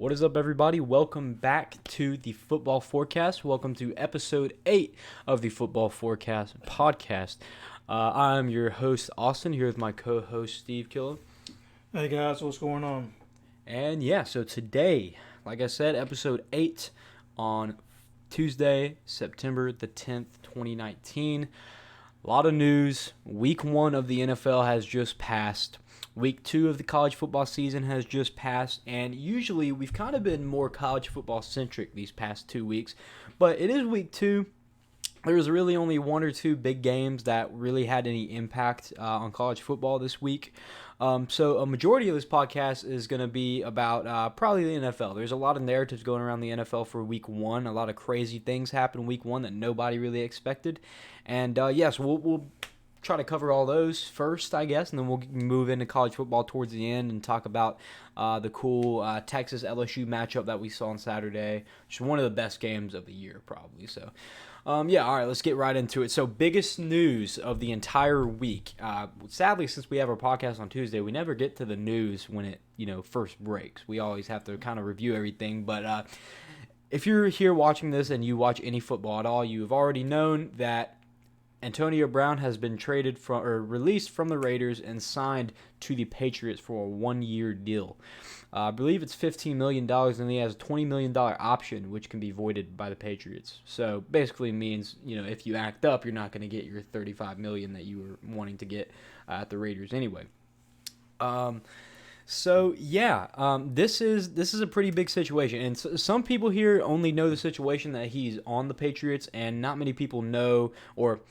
What is up, everybody? Welcome back to the Football Forecast. Welcome to episode 8 of the Football Forecast podcast. I'm your host, Austin, here with my co-host, Steve Killough. Hey guys, what's going on? And so today, like I said, episode 8 on Tuesday, September the 10th, 2019. A lot of news. Week 1 of the NFL has just passed. Week 2 of the college football season has just passed, and usually we've kind of been more college football centric these past 2 weeks, but it is week 2. There's really only 1 or 2 big games that really had any impact on college football this week. So a majority of this podcast is going to be about probably the NFL. There's a lot of narratives going around the NFL for week 1. A lot of crazy things happened week 1 that nobody really expected. And yes, we'll try to cover all those first, I guess, and then we'll move into college football towards the end and talk about the cool Texas-LSU matchup that we saw on Saturday, which is one of the best games of the year, probably. So, all right, let's get right into it. So, biggest news of the entire week. Sadly, since we have our podcast on Tuesday, we never get to the news when it, first breaks. We always have to kind of review everything, but if you're here watching this and you watch any football at all, you've already known that Antonio Brown has been released from the Raiders and signed to the Patriots for a 1-year deal. I believe it's $15 million, and he has a $20 million option, which can be voided by the Patriots. So basically means, if you act up, you're not going to get your $35 million that you were wanting to get at the Raiders anyway. This is a pretty big situation, and some people here only know the situation that he's on the Patriots, and not many people know, or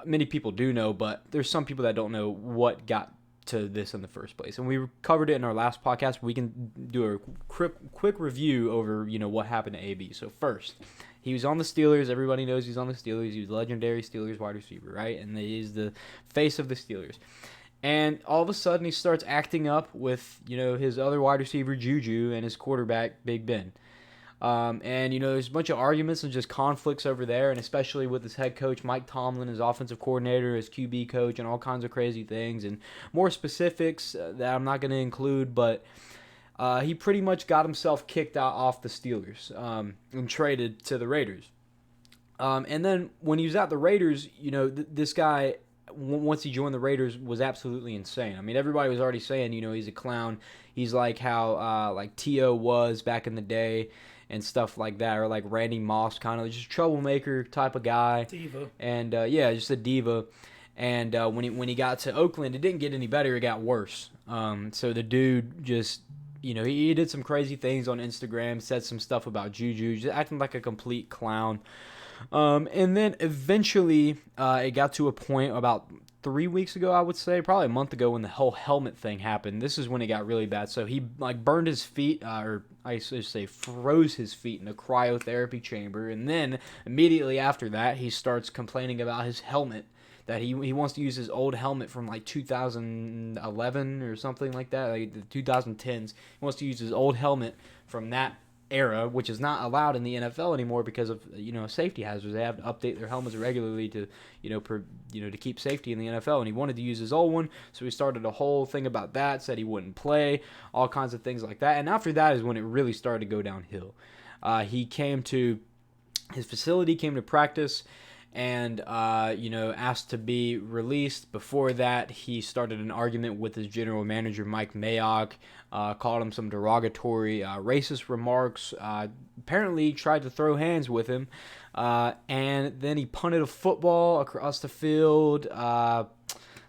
many people do know, but there's some people that don't know what got to this in the first place. And we covered it in our last podcast. We can do a quick review over, what happened to AB. So first, he was on the Steelers. Everybody knows he's on the Steelers. He was a legendary Steelers wide receiver, right? And he's the face of the Steelers. And all of a sudden, he starts acting up with, his other wide receiver, Juju, and his quarterback, Big Ben. There's a bunch of arguments and just conflicts over there, and especially with his head coach, Mike Tomlin, his offensive coordinator, his QB coach, and all kinds of crazy things, and more specifics that I'm not going to include, but he pretty much got himself kicked out off the Steelers and traded to the Raiders. And then when he was at the Raiders, this guy, once he joined the Raiders, was absolutely insane. I mean, everybody was already saying, he's a clown. He's like how T.O. was back in the day and stuff like that, or like Randy Moss, kind of just a troublemaker type of guy. Diva. And, just a diva. And when he got to Oakland, it didn't get any better. It got worse. So the dude just, he did some crazy things on Instagram, said some stuff about Juju, just acting like a complete clown. And then eventually it got to a point about 3 weeks ago, I would say, probably a month ago, when the whole helmet thing happened. This is when it got really bad. So he burned his feet, or I should say froze his feet in a cryotherapy chamber. And then immediately after that, he starts complaining about his helmet, that he wants to use his old helmet from like 2011 or something like that, like the 2010s. He wants to use his old helmet from that era, which is not allowed in the NFL anymore because of safety hazards. They have to update their helmets regularly to to keep safety in the NFL, and he wanted to use his old one, so he started a whole thing about that, said he wouldn't play, all kinds of things like that. And after that is when it really started to go downhill. He came to his facility, came to practice, and asked to be released. Before that, he started an argument with his general manager, Mike Mayock, called him some derogatory racist remarks, apparently tried to throw hands with him, and then he punted a football across the field,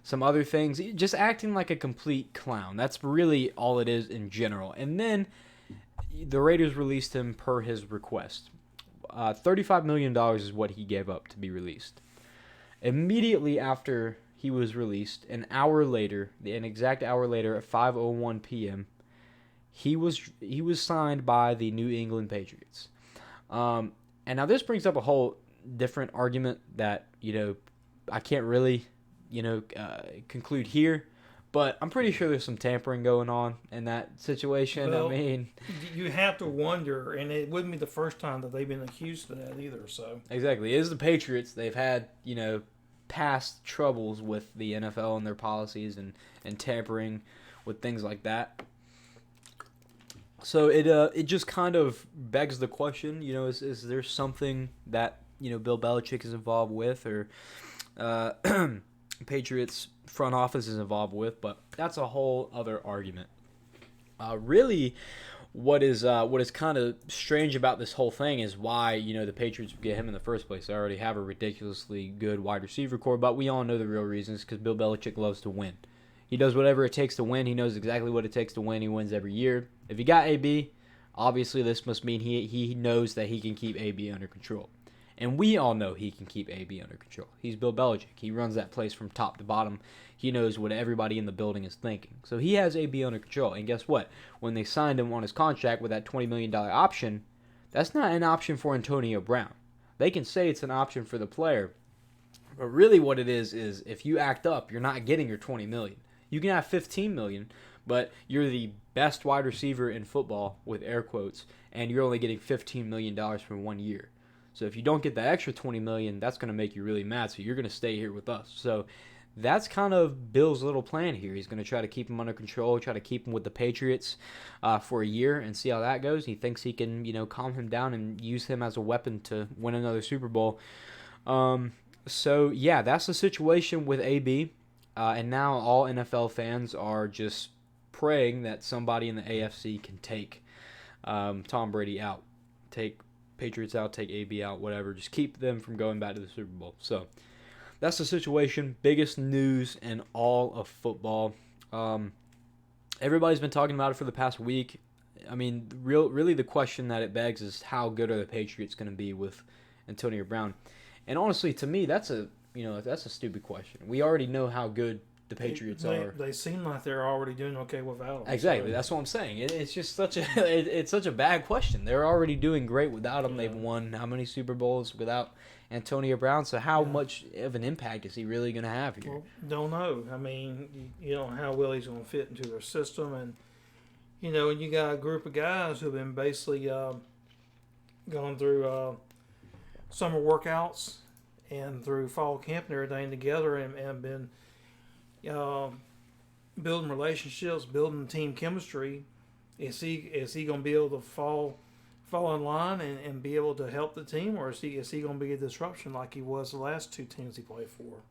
some other things, just acting like a complete clown. That's really all it is in general. And then the Raiders released him per his request. $35 million is what he gave up to be released. Immediately after he was released, an exact hour later at 5:01 p.m., he was signed by the New England Patriots. And now this brings up a whole different argument that, I can't really, conclude here. But I'm pretty sure there's some tampering going on in that situation. Well, I mean, you have to wonder, and it wouldn't be the first time that they've been accused of that either. So exactly, it is the Patriots. They've had past troubles with the NFL and their policies and tampering with things like that. So it just kind of begs the question, is there something that Bill Belichick is involved with, or uh, Patriots front office is involved with? But that's a whole other argument. Really, what is kind of strange about this whole thing is why the Patriots would get him in the first place. They already have a ridiculously good wide receiver core, but we all know the real reasons because Bill Belichick loves to win. He does whatever it takes to win. He knows exactly what it takes to win. He wins every year. If he got AB, obviously this must mean he knows that he can keep AB under control. And we all know he can keep AB under control. He's Bill Belichick. He runs that place from top to bottom. He knows what everybody in the building is thinking. So he has AB under control. And guess what? When they signed him on his contract with that $20 million option, that's not an option for Antonio Brown. They can say it's an option for the player, but really what it is if you act up, you're not getting your $20 million. You can have $15 million, but you're the best wide receiver in football, with air quotes, and you're only getting $15 million for 1 year. So if you don't get that extra $20 million, that's going to make you really mad. So you're going to stay here with us. So that's kind of Bill's little plan here. He's going to try to keep him under control, try to keep him with the Patriots for a year and see how that goes. He thinks he can, calm him down and use him as a weapon to win another Super Bowl. So yeah, that's the situation with AB. And now all NFL fans are just praying that somebody in the AFC can take Tom Brady out, take Patriots out, take AB out, whatever. Just keep them from going back to the Super Bowl. So that's the situation. Biggest news in all of football. Everybody's been talking about it for the past week. I mean, really the question that it begs is how good are the Patriots going to be with Antonio Brown? And honestly, to me, that's a stupid question. We already know how good the Patriots are. They seem like they're already doing okay without him. Exactly, so that's what I'm saying. It's just such a bad question. They're already doing great without him. Yeah. They've won how many Super Bowls without Antonio Brown? So how much of an impact is he really going to have here? Well, don't know. I mean, you don't know how well he's going to fit into their system, and and you got a group of guys who've been basically going through summer workouts and through fall camp and everything together, and been building relationships, building team chemistry. Is he going to be able to fall in line and be able to help the team, or is he going to be a disruption like he was the last two teams he played for?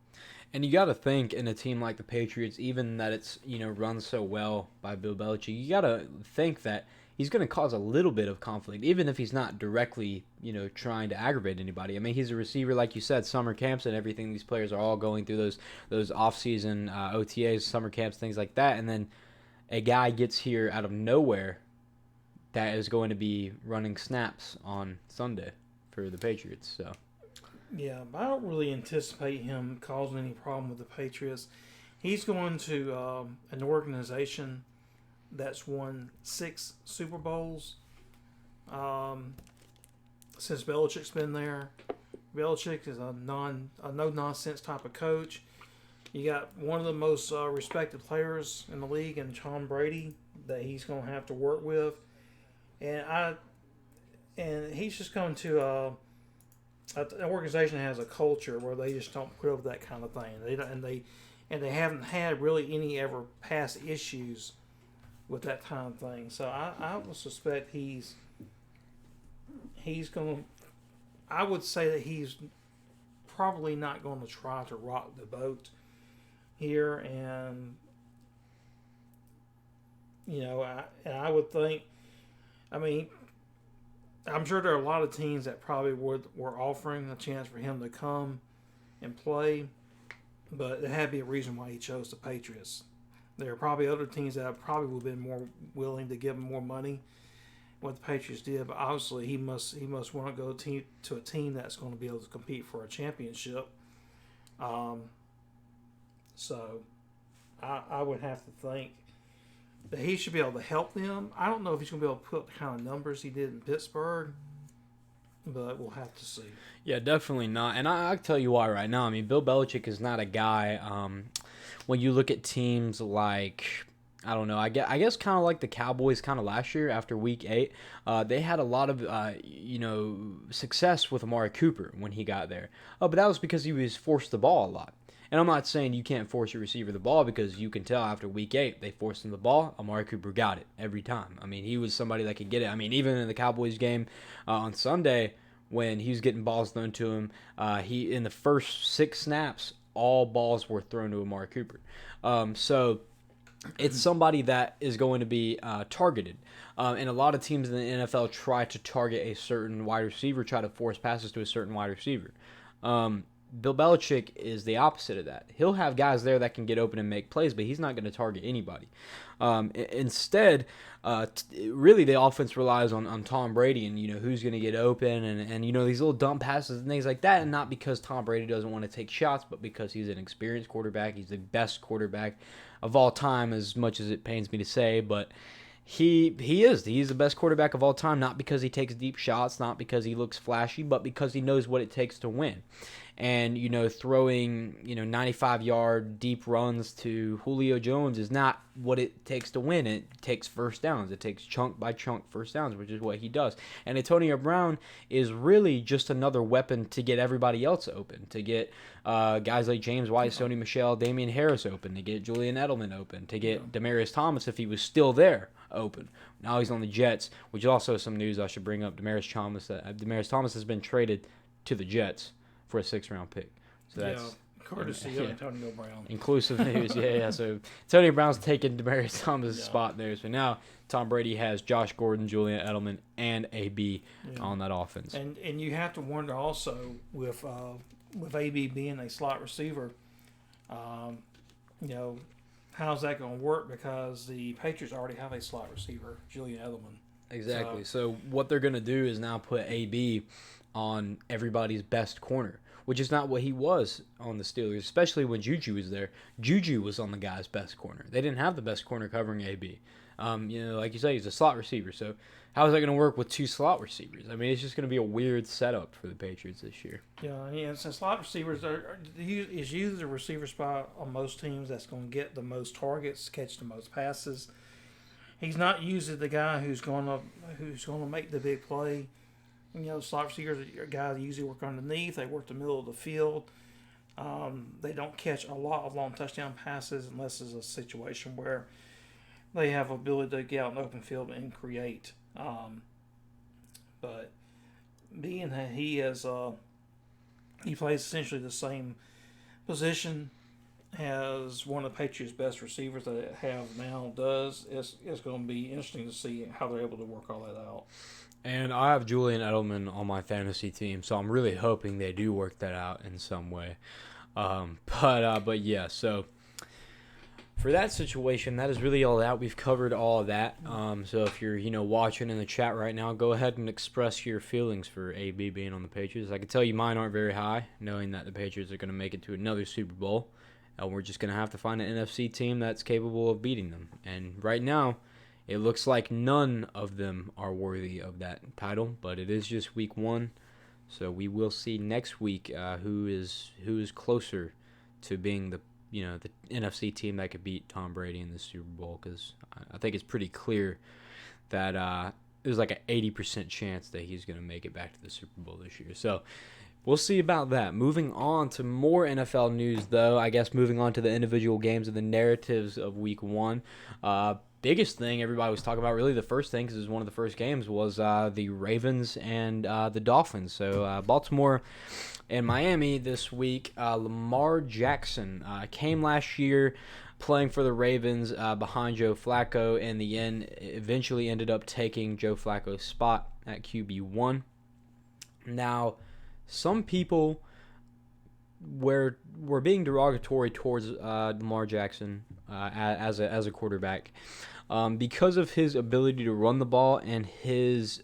And you got to think in a team like the Patriots, even that it's run so well by Bill Belichick, you got to think that he's going to cause a little bit of conflict, even if he's not directly, trying to aggravate anybody. I mean, he's a receiver, like you said, summer camps and everything. These players are all going through those off-season OTAs, summer camps, things like that. And then a guy gets here out of nowhere that is going to be running snaps on Sunday for the Patriots. So, yeah, but I don't really anticipate him causing any problem with the Patriots. He's going to an organization that's won 6 Super Bowls since Belichick's been there. Belichick is a no-nonsense type of coach. You got one of the most respected players in the league in Tom Brady that he's going to have to work with. And he's just going to an organization that has a culture where they just don't put up with that kind of thing. They haven't had really any ever past issues with that kind of thing. So I would suspect he's going to. I would say that he's probably not going to try to rock the boat here, and I would think. I mean, I'm sure there are a lot of teams that probably were offering a chance for him to come and play, but there had to be a reason why he chose the Patriots. There are probably other teams that probably would have been more willing to give him more money, what the Patriots did. But obviously, he must want to go to a team that's going to be able to compete for a championship. So I would have to think that he should be able to help them. I don't know if he's going to be able to put up the kind of numbers he did in Pittsburgh, but we'll have to see. Yeah, definitely not. And I'll tell you why right now. I mean, Bill Belichick is not a guy. When you look at teams like, I don't know, I guess kind of like the Cowboys kind of last year after Week 8, they had a lot of, success with Amari Cooper when he got there. But that was because he was forced the ball a lot. And I'm not saying you can't force your receiver the ball, because you can tell after week 8 they forced him the ball. Amari Cooper got it every time. I mean, he was somebody that could get it. I mean, even in the Cowboys game on Sunday when he was getting balls thrown to him, he in the first 6 snaps, all balls were thrown to Amari Cooper. So it's somebody that is going to be targeted. And a lot of teams in the NFL try to target a certain wide receiver, try to force passes to a certain wide receiver. Bill Belichick is the opposite of that. He'll have guys there that can get open and make plays, but he's not going to target anybody. Instead, really the offense relies on Tom Brady and, who's going to get open and these little dump passes and things like that. And not because Tom Brady doesn't want to take shots, but because he's an experienced quarterback. He's the best quarterback of all time, as much as it pains me to say, but he's the best quarterback of all time, not because he takes deep shots, not because he looks flashy, but because he knows what it takes to win. And, throwing, 95-yard deep runs to Julio Jones is not what it takes to win. It takes first downs. It takes chunk by chunk first downs, which is what he does. And Antonio Brown is really just another weapon to get everybody else open, to get guys like James White, Sony Michel, Damian Harris open, to get Julian Edelman open, to get Demaryius Thomas, if he was still there, open. Now he's on the Jets, which is also some news I should bring up. Demaryius Thomas has been traded to the Jets for a 6th-round pick. So that's courtesy of Antonio Brown. Inclusive news, yeah. So Antonio Brown's taking Demaryius Thomas' spot there. So now Tom Brady has Josh Gordon, Julian Edelman, and AB on that offense. And you have to wonder also with AB being a slot receiver, how's that going to work, because the Patriots already have a slot receiver, Julian Edelman. Exactly. So what they're going to do is now put AB on everybody's best corner, which is not what he was on the Steelers, especially when Juju was there. Juju was on the guy's best corner. They didn't have the best corner covering AB. Like you say, he's a slot receiver. So how is that going to work with 2 slot receivers? I mean, it's just going to be a weird setup for the Patriots this year. Yeah, so slot receivers is usually the receiver spot on most teams that's going to get the most targets, catch the most passes. He's not usually the guy who's going to make the big play. Slot receivers are guys that usually work underneath. They work the middle of the field. They don't catch a lot of long touchdown passes unless it's a situation where they have ability to get out in the open field and create. But being that he plays essentially the same position as one of the Patriots' best receivers that they have now does, it's going to be interesting to see how they're able to work all that out. And I have Julian Edelman on my fantasy team, so I'm really hoping they do work that out in some way. But yeah, so for that situation, that is really all that. We've covered all of that. So if you're, watching in the chat right now, go ahead and express your feelings for AB being on the Patriots. I can tell you mine aren't very high, knowing that the Patriots are going to make it to another Super Bowl. And we're just going to have to find an NFC team that's capable of beating them. And right now, it looks like none of them are worthy of that title, but it is just week 1. So we will see next week who is closer to being the NFC team that could beat Tom Brady in the Super Bowl, because I think it's pretty clear that there's like an 80% chance that he's going to make it back to the Super Bowl this year. So we'll see about that. Moving on to more NFL news, though, I guess moving on to the individual games and the narratives of week 1. Biggest thing everybody was talking about, really the first thing, because it was one of the first games, was the Ravens and the Dolphins. So Baltimore and Miami this week. Lamar Jackson came last year playing for the Ravens behind Joe Flacco. In the end, eventually ended up taking Joe Flacco's spot at QB1. Now, some people were being derogatory towards Lamar Jackson as a quarterback because of his ability to run the ball and his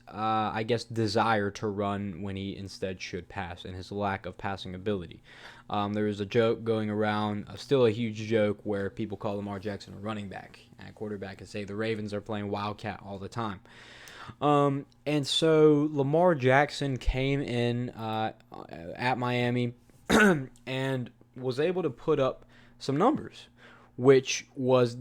desire to run when he instead should pass, and his lack of passing ability. There was a joke going around, still a huge joke, where people call Lamar Jackson a running back at quarterback and say the Ravens are playing Wildcat all the time. And so Lamar Jackson came in at Miami and was able to put up some numbers, which was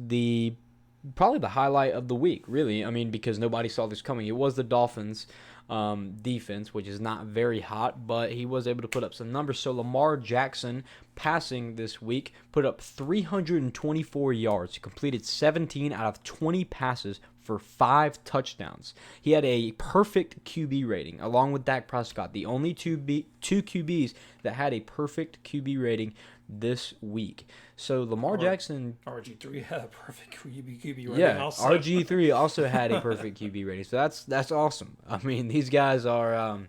probably the highlight of the week, really. I mean, because nobody saw this coming. It was the Dolphins defense, which is not very hot, but he was able to put up some numbers. So Lamar Jackson, passing this week, put up 324 yards, completed 17 out of 20 passes for 5 touchdowns. He had a perfect QB rating, along with Dak Prescott, the only two QBs that had a perfect QB rating this week. So Lamar Jackson, RG3 had a perfect QB rating. yeah, also. RG3 also had a perfect QB rating. So that's awesome. I mean, these guys are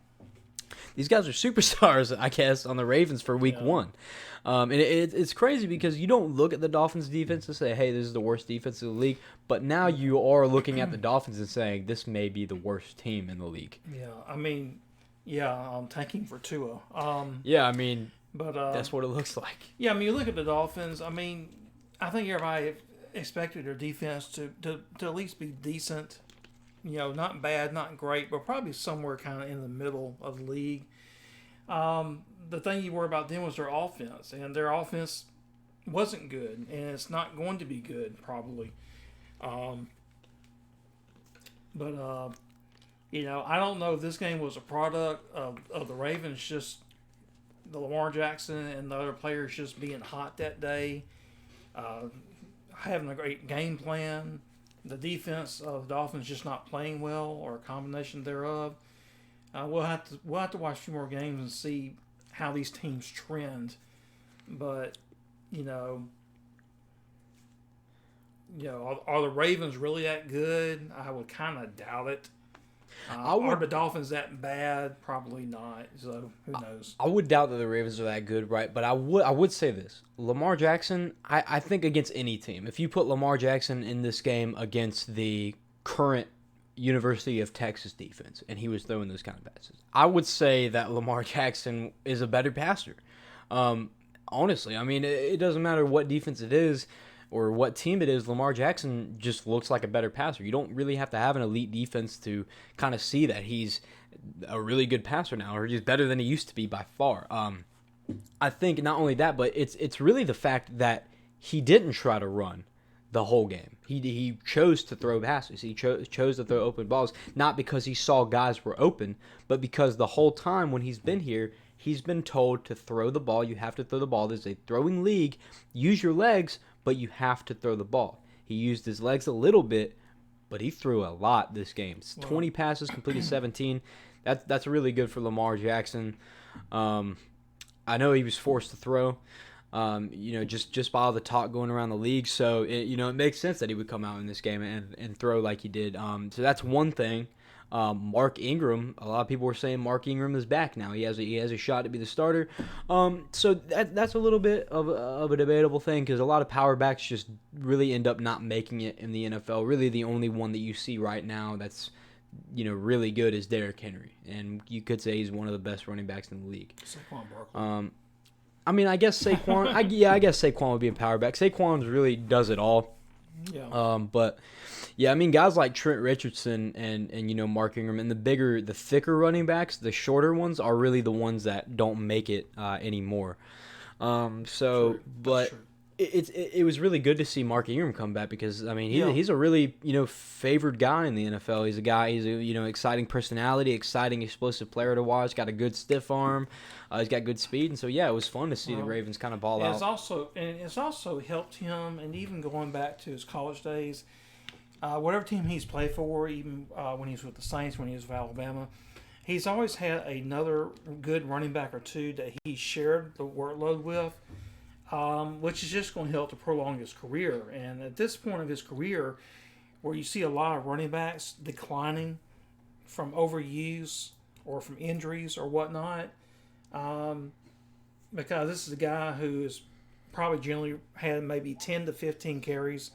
superstars, I guess, on the Ravens for week 1. And it's crazy because you don't look at the Dolphins' defense and say, hey, this is the worst defense in the league. But now you are looking at the Dolphins and saying, this may be the worst team in the league. Yeah, I mean, I'm tanking for Tua. Yeah, I mean, but that's what it looks like. Yeah, I mean, you look at the Dolphins, I mean, I think everybody expected their defense to at least be decent. Not bad, not great, but probably somewhere kind of in the middle of the league. The thing you worry about then was their offense, and their offense wasn't good, and it's not going to be good probably. I don't know if this game was a product of the Ravens, just the Lamar Jackson and the other players just being hot that day, having a great game plan, the defense of the Dolphins just not playing well, or a combination thereof. We'll have to watch a few more games and see how these teams trend. But are the Ravens really that good? I would kind of doubt it. Are the Dolphins that bad? Probably not. So who knows? I would doubt that the Ravens are that good, right? But I would say this: Lamar Jackson. I think against any team, if you put Lamar Jackson in this game against the current University of Texas defense, and he was throwing those kind of passes, I would say that Lamar Jackson is a better passer. Honestly, I mean, it doesn't matter what defense it is or what team it is. Lamar Jackson just looks like a better passer. You don't really have to have an elite defense to kind of see that he's a really good passer now, or he's better than he used to be by far. I think not only that, but it's really the fact that he didn't try to run the whole game. He chose to throw passes. He chose to throw open balls, not because he saw guys were open, but because the whole time when he's been here, he's been told to throw the ball. You have to throw the ball. There's a throwing league. Use your legs, but you have to throw the ball. He used his legs a little bit, but he threw a lot this game. 20 passes, completed 17. That's really good for Lamar Jackson. I know he was forced to throw. Just by all the talk going around the league. So, it makes sense that he would come out in this game and throw like he did. So that's one thing. Mark Ingram, a lot of people were saying Mark Ingram is back now. He has a shot to be the starter. So that's a little bit of a debatable thing, because a lot of power backs just really end up not making it in the NFL. Really, the only one that you see right now that's really good is Derrick Henry, and you could say he's one of the best running backs in the league. Saquon Barkley. I mean, I guess Saquon. I guess Saquon would be a power back. Saquon really does it all. Yeah. But yeah, I mean, guys like Trent Richardson and Mark Ingram, and the thicker running backs, the shorter ones are really the ones that don't make it anymore. True. It was really good to see Mark Ingram come back, because I mean he's a really favored guy in the NFL. He's a exciting personality, exciting explosive player to watch. Got a good stiff arm. He's got good speed, and so it was fun to see the Ravens kind of ball out. It's also helped him, and even going back to his college days, whatever team he's played for, even when he was with the Saints, when he was with Alabama, he's always had another good running back or two that he shared the workload with. Which is just going to help to prolong his career. And at this point of his career, where you see a lot of running backs declining from overuse or from injuries or whatnot, because this is a guy who has probably generally had maybe 10 to 15 carries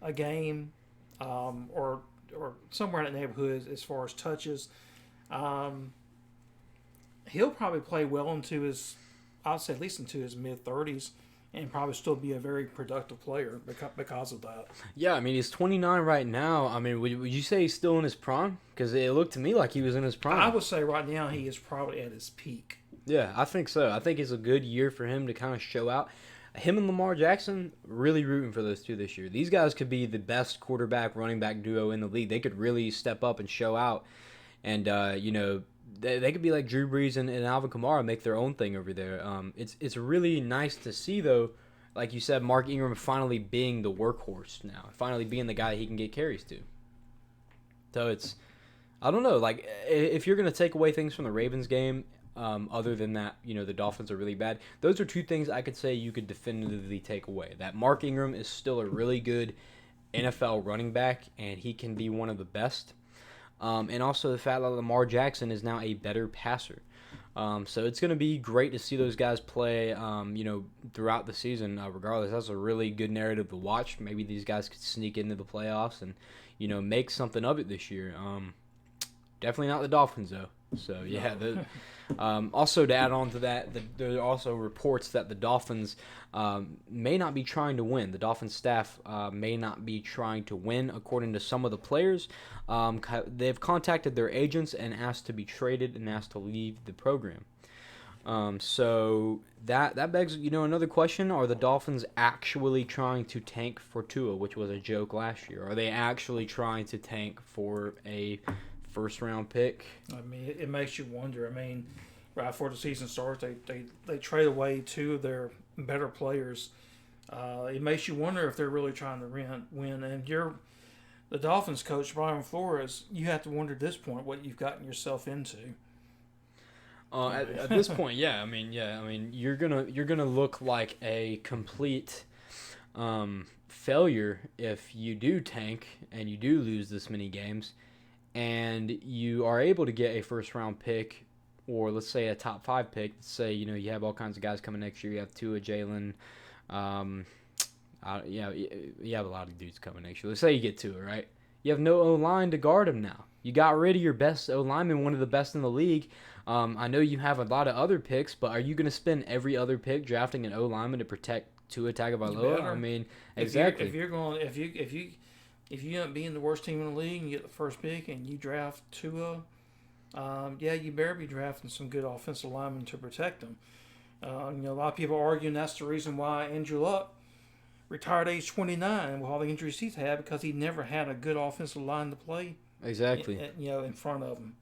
a game, or somewhere in that neighborhood as far as touches. He'll probably play well into his, I'd say at least into his mid-30s, and probably still be a very productive player because of that. Yeah, I mean, he's 29 right now. I mean, would you say he's still in his prime? Because it looked to me like he was in his prime. I would say right now he is probably at his peak. Yeah, I think so. I think it's a good year for him to kind of show out. Him and Lamar Jackson, really rooting for those two this year. These guys could be the best quarterback-running back duo in the league. They could really step up and show out. And they could be like Drew Brees and Alvin Kamara, make their own thing over there. It's really nice to see, though, like you said, Mark Ingram finally being the workhorse now, finally being the guy he can get carries to. So I don't know, like, if you're going to take away things from the Ravens game, other than that, the Dolphins are really bad, those are two things I could say you could definitively take away. That Mark Ingram is still a really good NFL running back, and he can be one of the best. And also the fact that Lamar Jackson is now a better passer. So it's going to be great to see those guys play, throughout the season. Regardless, that's a really good narrative to watch. Maybe these guys could sneak into the playoffs and, make something of it this year. Definitely not the Dolphins, though. So, yeah. Also, to add on to that, there are also reports that the Dolphins may not be trying to win. The Dolphins staff may not be trying to win, according to some of the players. They've contacted their agents and asked to be traded and asked to leave the program. So that begs, another question. Are the Dolphins actually trying to tank for Tua, which was a joke last year? Are they actually trying to tank for a first-round pick? I mean, it makes you wonder. I mean, right before the season starts, they trade away two of their better players. It makes you wonder if they're really trying to win. And the Dolphins coach, Brian Flores, you have to wonder at this point what you've gotten yourself into. At this point, yeah. I mean, you're gonna look like a complete failure if you do tank and you do lose this many games, and you are able to get a first-round pick, or let's say a top 5 pick. Let's say you have all kinds of guys coming next year. You have Tua, Jalen. You have a lot of dudes coming next year. Let's say you get Tua, right? You have no O-line to guard him now. You got rid of your best O-lineman, one of the best in the league. I know you have a lot of other picks, but are you going to spend every other pick drafting an O-lineman to protect Tua Tagovailoa? I mean, exactly. If you end up being the worst team in the league and you get the first pick and you draft Tua, you better be drafting some good offensive linemen to protect them. A lot of people are arguing that's the reason why Andrew Luck retired at age 29 with all the injuries he's had, because he never had a good offensive line to play. Exactly. In front of him.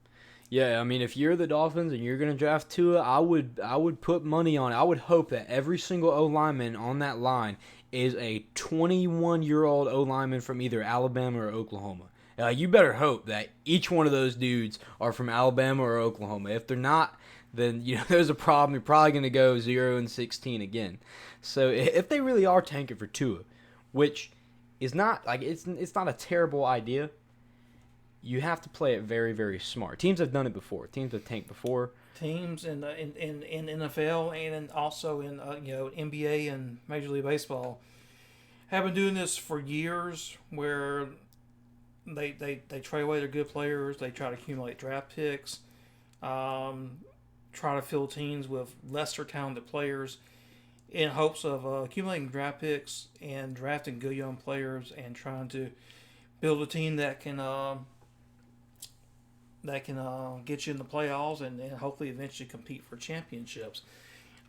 Yeah, I mean, if you're the Dolphins and you're going to draft Tua, I would put money on it. I would hope that every single O-lineman on that line is a 21-year-old O-lineman from either Alabama or Oklahoma. You better hope that each one of those dudes are from Alabama or Oklahoma. If they're not, then there's a problem. You're probably going to go 0-16 again. So if they really are tanking for Tua, which is not like it's not a terrible idea, you have to play it very, very smart. Teams have done it before. Teams have tanked before. Teams in NFL and also in NBA and Major League Baseball have been doing this for years, where they trade away their good players. They try to accumulate draft picks, try to fill teams with lesser talented players in hopes of accumulating draft picks and drafting good young players and trying to build a team that can get you in the playoffs and hopefully eventually compete for championships.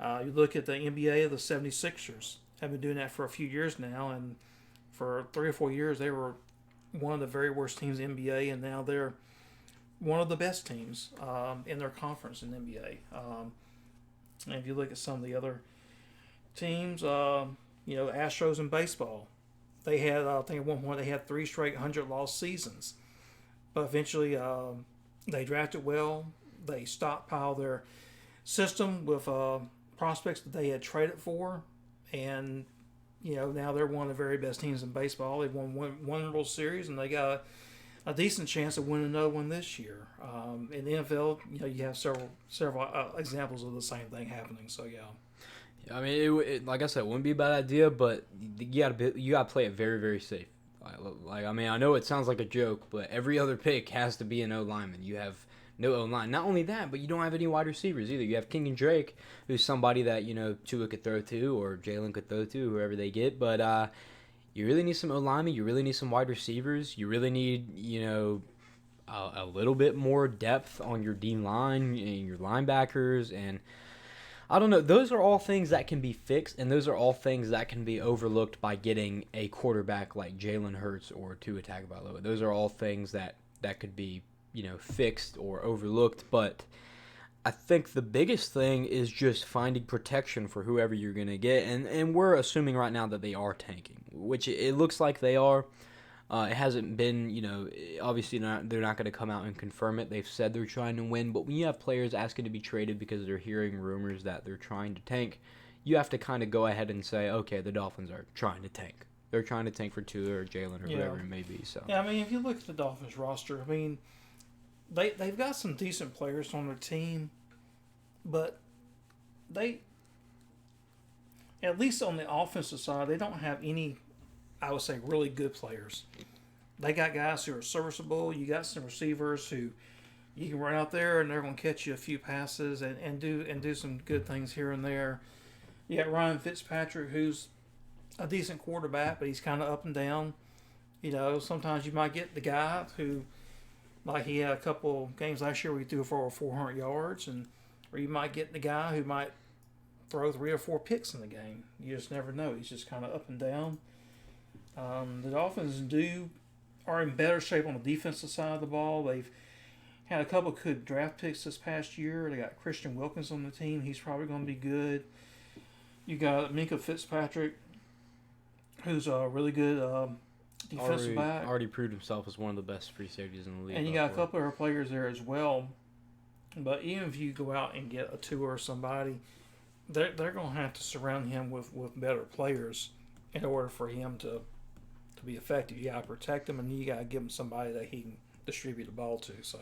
You look at the NBA, the 76ers have been doing that for a few years now, and for 3 or 4 years they were one of the very worst teams in the NBA, and now they're one of the best teams in their conference in the NBA. And if you look at some of the other teams, Astros in baseball, they had, I think at one point they had 3 straight 100-loss seasons, but eventually they drafted well. They stockpiled their system with prospects that they had traded for, and now they're one of the very best teams in baseball. They've won one World Series, and they got a decent chance of winning another one this year. In the NFL, you have several examples of the same thing happening. So yeah. I mean, it like I said, it wouldn't be a bad idea, but you gotta play it very, very safe. Like, I mean, I know it sounds like a joke, but every other pick has to be an O-lineman. You have no O-line. Not only that, but you don't have any wide receivers either. You have King and Drake, who's somebody that, Tua could throw to, or Jalen could throw to, whoever they get. But you really need some O-linemen. You really need some wide receivers. You really need, a little bit more depth on your D-line and your linebackers. And I don't know. Those are all things that can be fixed, and those are all things that can be overlooked by getting a quarterback like Jalen Hurts or Tua Tagovailoa. Those are all things that could be fixed or overlooked, but I think the biggest thing is just finding protection for whoever you're going to get, and we're assuming right now that they are tanking, which it looks like they are. It hasn't been, obviously they're not going to come out and confirm it. They've said they're trying to win, but when you have players asking to be traded because they're hearing rumors that they're trying to tank, you have to kind of go ahead and say, okay, the Dolphins are trying to tank. They're trying to tank for Tua or Jalen or whoever it may be. So yeah, I mean, if you look at the Dolphins roster, I mean, they've got some decent players on their team, but they, at least on the offensive side, they don't have any, I would say, really good players. They got guys who are serviceable. You got some receivers who you can run out there and they're going to catch you a few passes and do some good things here and there. You got Ryan Fitzpatrick, who's a decent quarterback, but he's kind of up and down. Sometimes you might get the guy who, like he had a couple games last year where he threw for over 400 yards, or you might get the guy who might throw 3 or 4 picks in the game. You just never know. He's just kind of up and down. The Dolphins are in better shape on the defensive side of the ball. They've had a couple of good draft picks this past year. They got Christian Wilkins on the team. He's probably going to be good. You got Minka Fitzpatrick, who's a really good defensive back. Already proved himself as one of the best free safeties in the league. And you got a couple of our players there as well. But even if you go out and get a Tua or somebody, they're going to have to surround him with better players in order for him to be effective. You got to protect him, and you got to give him somebody that he can distribute the ball to. So,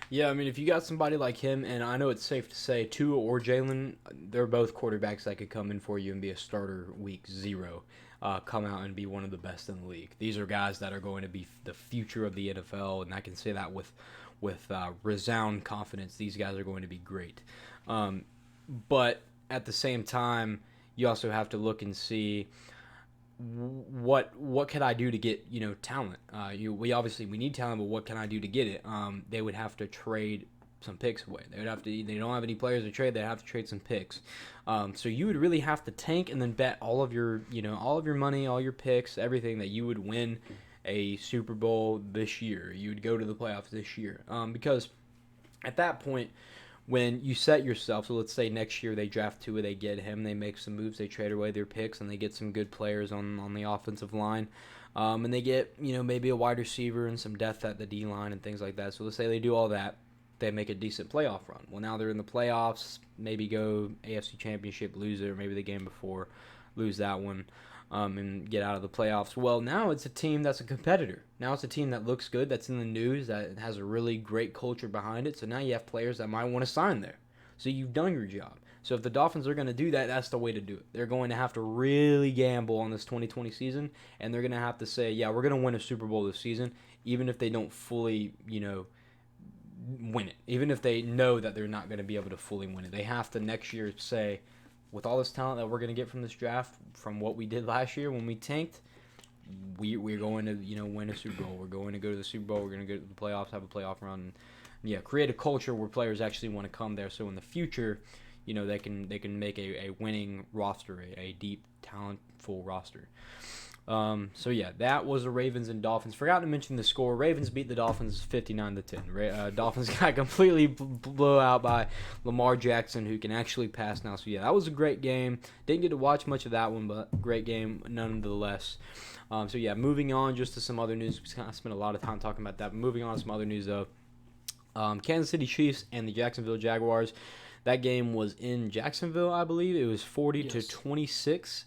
yeah, I mean, if you got somebody like him, and I know it's safe to say Tua or Jalen, they're both quarterbacks that could come in for you and be a starter week 0, come out and be one of the best in the league. These are guys that are going to be the future of the NFL, and I can say that with resound confidence. These guys are going to be great. But at the same time, you also have to look and see what can I do to get talent. We need talent, but what can I do to get it? They would have to trade some picks away. They don't have any players to trade. They have to trade some picks. So you would really have to tank and then bet all of your money, all your picks, everything that you would win a Super Bowl this year. You would go to the playoffs this year. Because at that point, when you set yourself, so let's say next year they draft Tua, they get him, they make some moves, they trade away their picks, and they get some good players on the offensive line, and they get maybe a wide receiver and some depth at the D line and things like that. So let's say they do all that, they make a decent playoff run. Well, now they're in the playoffs, maybe go AFC Championship, lose it, or maybe the game before, lose that one. And get out of the playoffs. Well, now it's a team that's a competitor. Now it's a team that looks good, that's in the news, that has a really great culture behind it. So now you have players that might want to sign there. So you've done your job. So if the Dolphins are going to do that, that's the way to do it. They're going to have to really gamble on this 2020 season, and they're going to have to say, yeah, we're going to win a Super Bowl this season, even if they don't fully, win it. Even if they know that they're not going to be able to fully win it. They have to next year say, with all this talent that we're going to get from this draft, from what we did last year when we tanked, we're going to win a Super Bowl. We're going to go to the Super Bowl. We're going to go to the playoffs, have a playoff run, and create a culture where players actually want to come there. So in the future, they can make a winning roster, a deep, talentful roster. That was the Ravens and Dolphins. Forgot to mention the score. Ravens beat the Dolphins 59-10. Dolphins got completely blown out by Lamar Jackson, who can actually pass now. So that was a great game. Didn't get to watch much of that one, but great game nonetheless. Moving on just to some other news. We kind of spent a lot of time talking about that. But moving on to some other news though. Kansas City Chiefs and the Jacksonville Jaguars. That game was in Jacksonville, I believe. It was 40-26.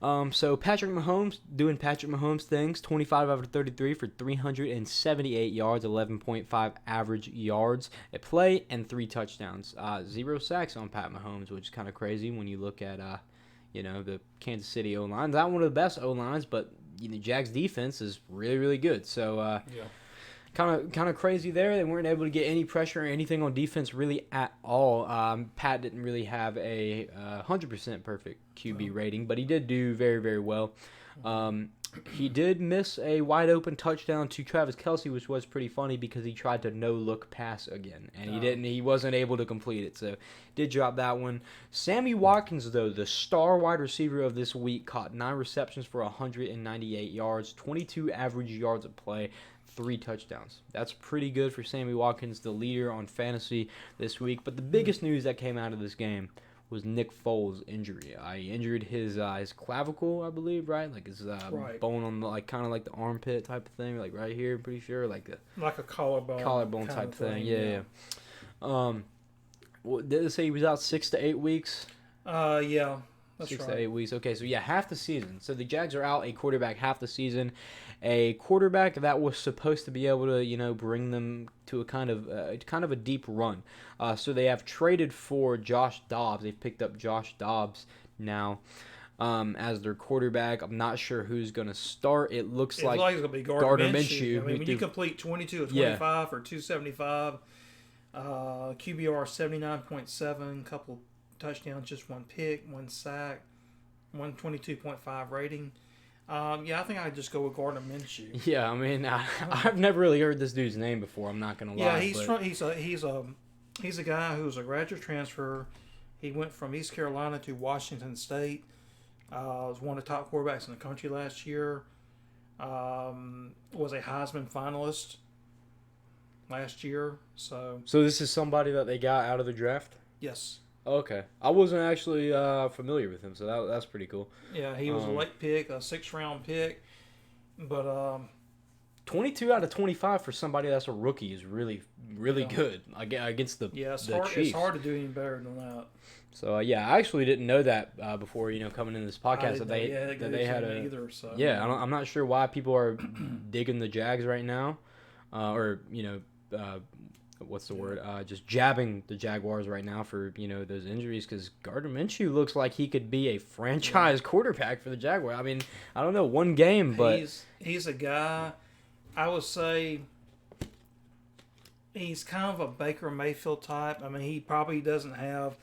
Mm-hmm. So Patrick Mahomes doing Patrick Mahomes things. 25 out of 33 for 378 yards, 11.5 average yards at play, and 3 touchdowns. 0 sacks on Pat Mahomes, which is kind of crazy when you look at the Kansas City O-line. Not one of the best O-lines, but Jags defense is really, really good. So Kind of crazy there. They weren't able to get any pressure or anything on defense really at all. Pat didn't really have a 100% perfect QB rating, but he did do very, very well. He did miss a wide open touchdown to Travis Kelce, which was pretty funny because he tried to no-look pass again, and he wasn't able to complete it, so did drop that one. Sammy Watkins, though, the star wide receiver of this week, caught 9 receptions for 198 yards, 22 average yards of play, 3 touchdowns. That's pretty good for Sammy Watkins, the leader on fantasy this week. But the biggest news that came out of this game was Nick Foles' injury. He injured his clavicle, I believe, right? Like his bone on the, like, kind of like the armpit type of thing, like right here, I'm pretty sure, like a collarbone type thing. Yeah. Well, did it say he was out 6 to 8 weeks? Yeah. That's 6 right. to 8 weeks. Okay, so yeah, half the season. So the Jags are out a quarterback half the season. A quarterback that was supposed to be able to, bring them to a kind of a deep run. So they have traded for Josh Dobbs. They've picked up Josh Dobbs now as their quarterback. I'm not sure who's going to start. It looks like it's going to be Gardner Minshew. I mean, when you complete 22 of 25 for 275, QBR 79.7, couple touchdowns, just 1 pick, 1 sack, 122.5 rating. I think I'd just go with Gardner Minshew. Yeah, I mean, I've never really heard this dude's name before. I'm not gonna lie. Yeah, he's a guy who's a graduate transfer. He went from East Carolina to Washington State. Was one of the top quarterbacks in the country last year. Was a Heisman finalist last year. So this is somebody that they got out of the draft? Yes. Okay. I wasn't actually familiar with him, so that's pretty cool. Yeah, he was a late pick, a 6th-round pick. But 22 out of 25 for somebody that's a rookie is really, really good against the Chiefs. It's hard to do any better than that. So, I actually didn't know that before, coming into this podcast that they had a... either, so. Yeah, I'm not sure why people are digging the Jags right now. What's the word? Just jabbing the Jaguars right now for, those injuries, because Gardner Minshew looks like he could be a franchise quarterback for the Jaguars. I mean, I don't know, one game, but... He's a guy, I would say, he's kind of a Baker Mayfield type. I mean, he probably doesn't have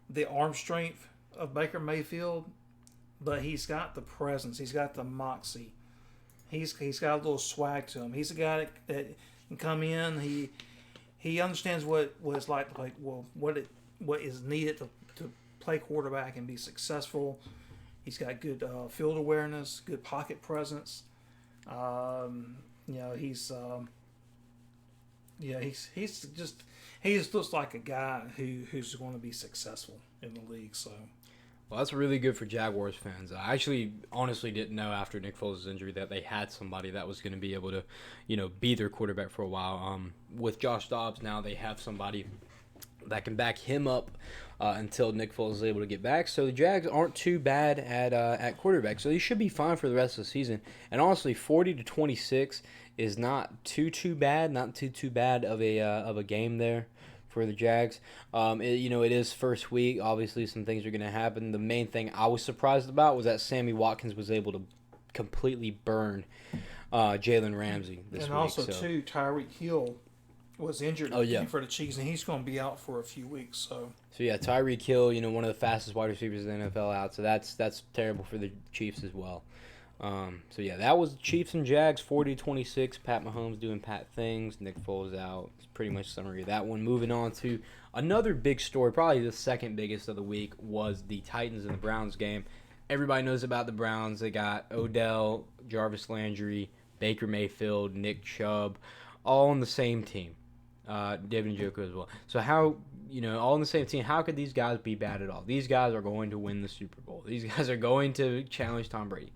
the arm strength of Baker Mayfield, but he's got the presence. He's got the moxie. He's got a little swag to him. He's a guy that can come in, He understands what it's like to play. Well, what is needed to play quarterback and be successful. He's got good field awareness, good pocket presence. He just looks like a guy who's going to be successful in the league. So. Well, that's really good for Jaguars fans. I actually honestly didn't know after Nick Foles' injury that they had somebody that was going to be able to, be their quarterback for a while. With Josh Dobbs now, they have somebody that can back him up until Nick Foles is able to get back. So the Jags aren't too bad at quarterback. So they should be fine for the rest of the season. And honestly, 40-26 is not too bad. Not too bad of a game there for the Jags. It is first week. Obviously, some things are going to happen. The main thing I was surprised about was that Sammy Watkins was able to completely burn Jalen Ramsey this week. And also, too, Tyreek Hill was injured for the Chiefs, and he's going to be out for a few weeks. So yeah, Tyreek Hill, one of the fastest wide receivers in the NFL out. So that's terrible for the Chiefs as well. That was Chiefs and Jags, 40-26. Pat Mahomes doing Pat things. Nick Foles out. It's pretty much a summary of that one. Moving on to another big story, probably the second biggest of the week, was the Titans and the Browns game. Everybody knows about the Browns. They got Odell, Jarvis Landry, Baker Mayfield, Nick Chubb, all on the same team. David Njoku as well. So how, all on the same team, how could these guys be bad at all? These guys are going to win the Super Bowl. These guys are going to challenge Tom Brady.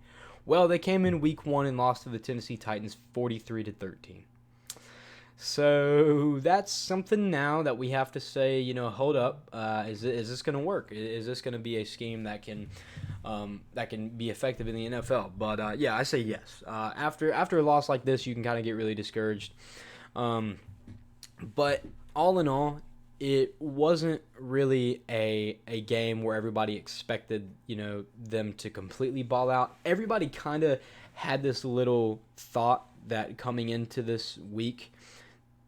Well, they came in week 1 and lost to the Tennessee Titans 43-13. So that's something now that we have to say, hold up. Is this going to work? Is this going to be a scheme that can be effective in the NFL? But I say yes. After a loss like this, you can kind of get really discouraged. But all in all, it wasn't really a game where everybody expected, them to completely ball out. Everybody kind of had this little thought that coming into this week,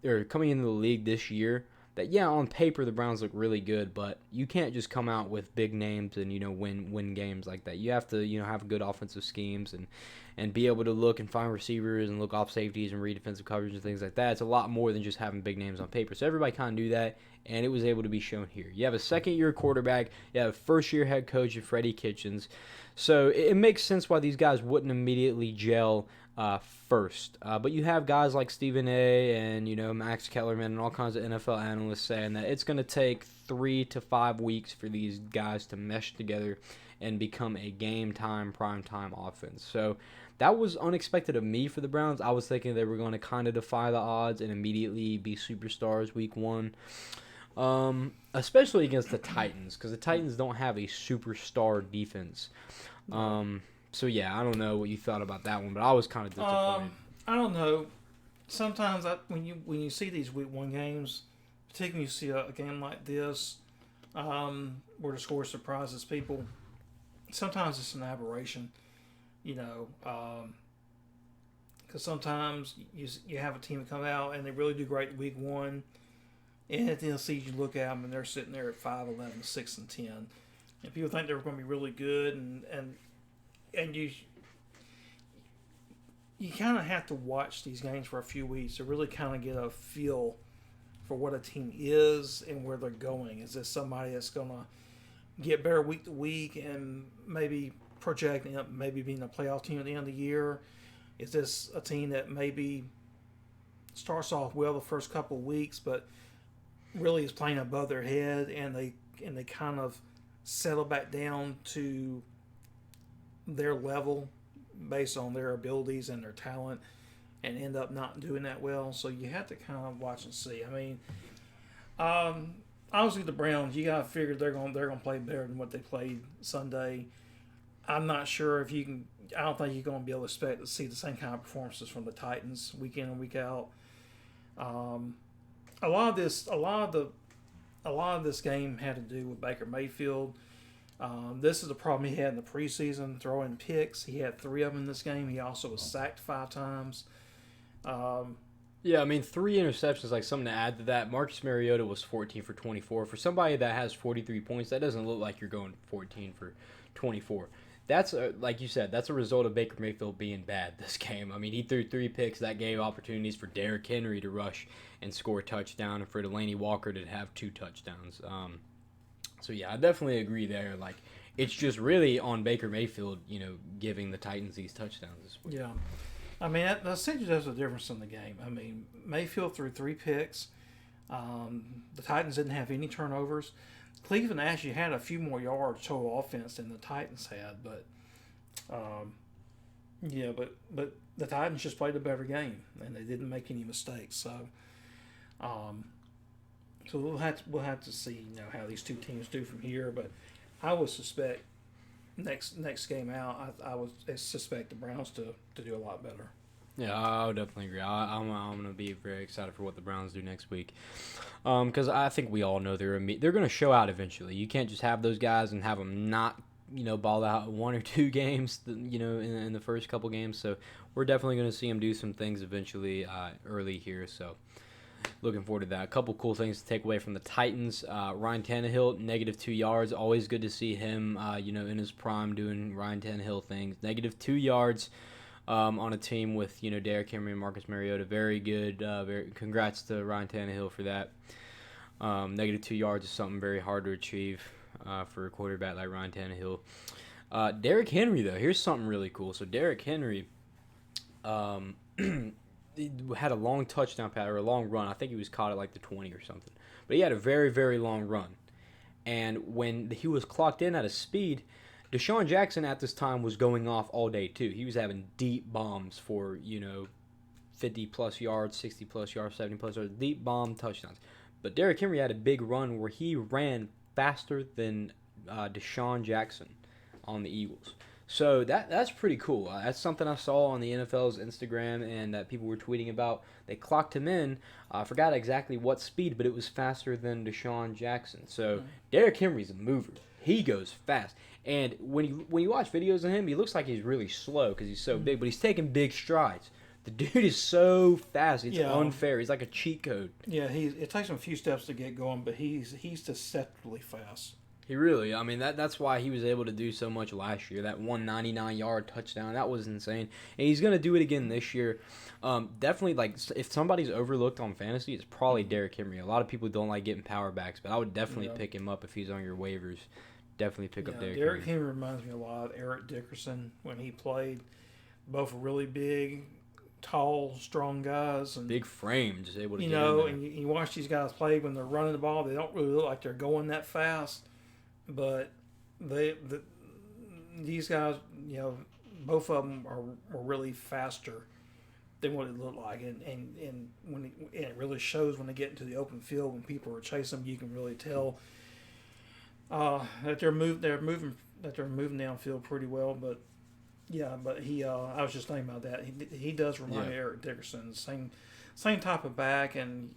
or coming into the league this year, that, on paper the Browns look really good, but you can't just come out with big names and, win games like that. You have to, have good offensive schemes and be able to look and find receivers and look off safeties and read defensive coverage and things like that. It's a lot more than just having big names on paper. So everybody kind of knew that. and it was able to be shown here. You have a second-year quarterback. You have a first-year head coach in Freddie Kitchens. So it makes sense why these guys wouldn't immediately gel first. But you have guys like Stephen A. and, Max Kellerman and all kinds of NFL analysts saying that it's going to take 3 to 5 weeks for these guys to mesh together and become a game-time, prime-time offense. So that was unexpected of me for the Browns. I was thinking they were going to kind of defy the odds and immediately be superstars week 1. Especially against the Titans, because the Titans don't have a superstar defense. So yeah, I don't know what you thought about that one, but I was kind of disappointed. I don't know. Sometimes when you see these week 1 games, particularly when you see a game like this, where the score surprises people, sometimes it's an aberration, because sometimes you have a team that come out and they really do great week 1. And at the end of the season, you look at them and they're sitting there at 5-11, 6-10, and people think they're going to be really good, and you kind of have to watch these games for a few weeks to really kind of get a feel for what a team is and where they're going. Is this somebody that's going to get better week to week and maybe projecting up, maybe being a playoff team at the end of the year? Is this a team that maybe starts off well the first couple of weeks, but really is playing above their head, and they kind of settle back down to their level based on their abilities and their talent, and end up not doing that well? So you have to kind of watch and see. I mean, obviously the Browns, you gotta figure they're gonna play better than what they played Sunday. I'm not sure if you can. I don't think you're gonna be able to expect to see the same kind of performances from the Titans week in and week out. A lot of this game had to do with Baker Mayfield. This is the problem he had in the preseason, throwing picks. He had 3 of them in this game. He also was sacked 5 times. Yeah, I mean, 3 interceptions, like something to add to that. Marcus Mariota was 14 for 24. For somebody that has 43 points, that doesn't look like you're going 14 for 24. That's, like you said, that's a result of Baker Mayfield being bad this game. I mean, he threw 3 picks. That gave opportunities for Derrick Henry to rush and score a touchdown, and for Delaney Walker to have 2 touchdowns. So, yeah, I definitely agree there. Like, it's just really on Baker Mayfield, giving the Titans these touchdowns this week. Yeah. I mean, that essentially does a difference in the game. I mean, Mayfield threw 3 picks. The Titans didn't have any turnovers. Cleveland actually had a few more yards total offense than the Titans had, but but the Titans just played a better game and they didn't make any mistakes. So we'll have to see how these two teams do from here. But I would suspect next game out, I would suspect the Browns to do a lot better. Yeah, I would definitely agree. I'm going to be very excited for what the Browns do next week, because I think we all know they're going to show out eventually. You can't just have those guys and have them not ball out 1 or 2 games in the first couple games. So we're definitely going to see them do some things eventually early here. So looking forward to that. A couple cool things to take away from the Titans. Ryan Tannehill, -2 yards. Always good to see him in his prime doing Ryan Tannehill things. -2 yards. On a team with Derrick Henry and Marcus Mariota. Very good. Congrats to Ryan Tannehill for that. -2 yards is something very hard to achieve for a quarterback like Ryan Tannehill. Derrick Henry, though, here's something really cool. So Derrick Henry he had a long touchdown pass or a long run. I think he was caught at like the 20 or something. But he had a very, very long run. And when he was clocked in at a speed, Deshaun Jackson at this time was going off all day too. He was having deep bombs for 50-plus yards, 60-plus yards, 70-plus yards, deep bomb touchdowns. But Derrick Henry had a big run where he ran faster than Deshaun Jackson on the Eagles. So that's pretty cool. That's something I saw on the NFL's Instagram and that people were tweeting about. They clocked him in. I forgot exactly what speed, but it was faster than Deshaun Jackson. So Derrick Henry's a mover. He goes fast. And when you watch videos of him, he looks like he's really slow because he's so big, but he's taking big strides. The dude is so fast. It's unfair. He's like a cheat code. Yeah, it takes him a few steps to get going, but he's deceptively fast. He really, I mean, that's why he was able to do so much last year. That 199-yard touchdown, that was insane. And he's going to do it again this year. Definitely, like, if somebody's overlooked on fantasy, it's probably Derrick Henry. A lot of people don't like getting power backs, but I would definitely pick him up if he's on your waivers. Definitely pick up Derrick Henry reminds me a lot of Eric Dickerson when he played. Both really big, tall, strong guys. And big frame, just able to get in there. and you watch these guys play when they're running the ball, they don't really look like they're going that fast. But these guys, both of them are really faster than what it looked like, and when it really shows when they get into the open field when people are chasing them, you can really tell that they're moving downfield pretty well. But he I was just thinking about that. He does remind me of Eric Dickerson, same type of back, and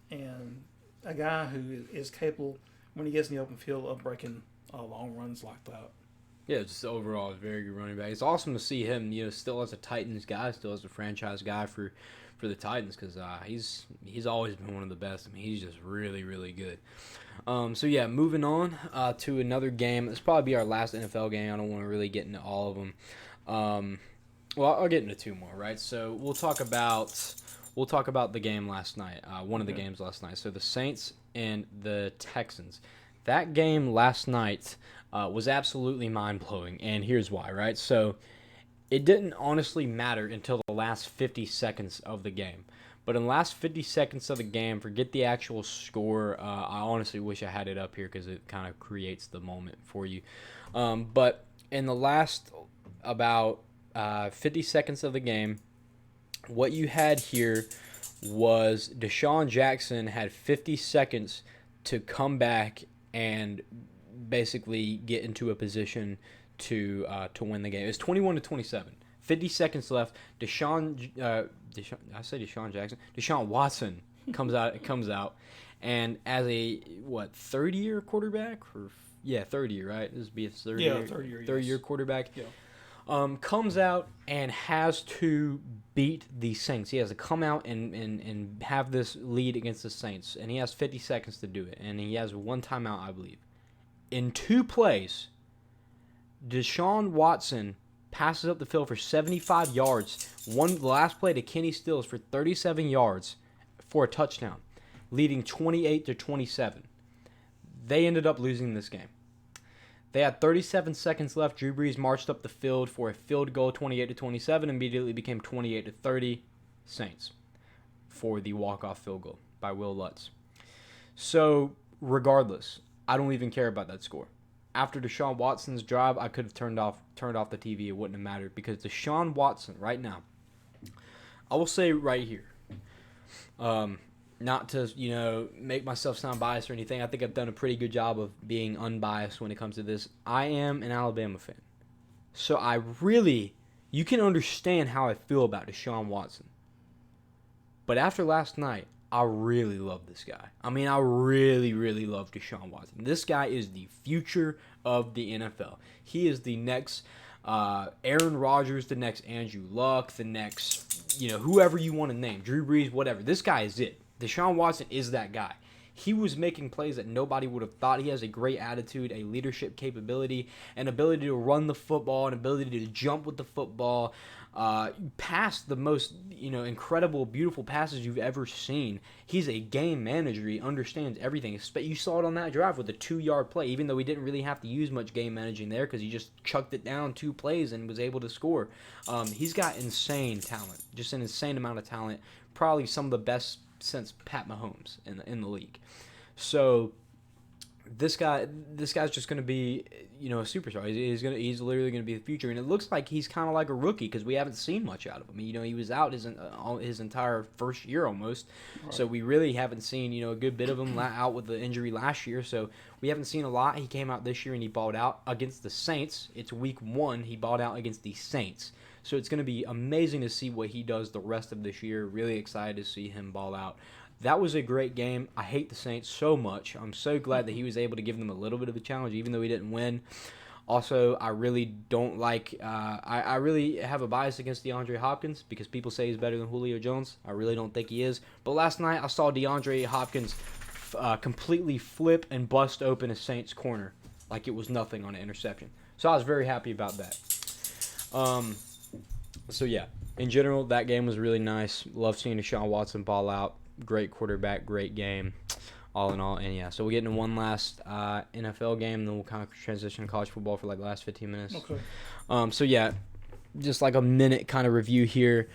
and a guy who is capable when he gets in the open field of breaking long runs like that. Yeah, just overall, a very good running back. It's awesome to see him, still as a Titans guy, still as a franchise guy for the Titans, because he's always been one of the best. I mean, he's just really, really good. Moving on to another game. This will probably be our last NFL game. I don't want to really get into all of them. I'll get into two more, right? So we'll talk about the game last night. One of the games last night. So the Saints and the Texans. That game last night was absolutely mind-blowing, and here's why, right? So it didn't honestly matter until the last 50 seconds of the game. But in the last 50 seconds of the game, forget the actual score. I honestly wish I had it up here because it kind of creates the moment for you. But in the last about 50 seconds of the game, what you had here was Deshaun Jackson had 50 seconds to come back and basically get into a position to win the game. It was 21-27. 50 seconds left. Deshaun Watson comes out, and as a third year quarterback third year, right? This would be a third year quarterback. Yeah. Comes out and has to beat the Saints. He has to come out and have this lead against the Saints, and he has 50 seconds to do it, and he has one timeout, I believe. In two plays, Deshaun Watson passes up the field for 75 yards. The last play to Kenny Stills for 37 yards for a touchdown, leading 28-27. They ended up losing this game. They had 37 seconds left. Drew Brees marched up the field for a field goal, 28-27. Immediately became 28-30 Saints for the walk-off field goal by Will Lutz. So, regardless, I don't even care about that score. After Deshaun Watson's drive, I could have turned off the TV. It wouldn't have mattered because Deshaun Watson right now, I will say right here, not to make myself sound biased or anything. I think I've done a pretty good job of being unbiased when it comes to this. I am an Alabama fan, so you can understand how I feel about Deshaun Watson. But after last night, I really love this guy. I mean, I really, really love Deshaun Watson. This guy is the future of the NFL. He is the next Aaron Rodgers, the next Andrew Luck, the next, whoever you want to name, Drew Brees, whatever. This guy is it. Deshaun Watson is that guy. He was making plays that nobody would have thought. He has a great attitude, a leadership capability, an ability to run the football, an ability to jump with the football, pass the most, incredible, beautiful passes you've ever seen. He's a game manager. He understands everything. You saw it on that drive with a 2-yard play, even though he didn't really have to use much game managing there because he just chucked it down 2 plays and was able to score. He's got insane talent, just an insane amount of talent, probably some of the best since Pat Mahomes in the league. So this guy's just going to be, a superstar. He's literally going to be the future, and it looks like he's kind of like a rookie because we haven't seen much out of him. He was out his entire first year almost, right. So we really haven't seen a good bit of him out with the injury last year. So we haven't seen a lot. He came out this year and he balled out against the Saints. It's week 1. He balled out against the Saints. So it's going to be amazing to see what he does the rest of this year. Really excited to see him ball out. That was a great game. I hate the Saints so much. I'm so glad that he was able to give them a little bit of a challenge, even though he didn't win. Also, I really don't like I really have a bias against DeAndre Hopkins because people say he's better than Julio Jones. I really don't think he is. But last night, I saw DeAndre Hopkins completely flip and bust open a Saints corner like it was nothing on an interception. So I was very happy about that. So yeah, in general, that game was really nice. Love seeing Deshaun Watson ball out. Great quarterback, great game, all in all. And yeah, so we'll get into one last NFL game, then we'll kind of transition to college football for like the last 15 minutes. Okay. So yeah, just like a minute kind of review here.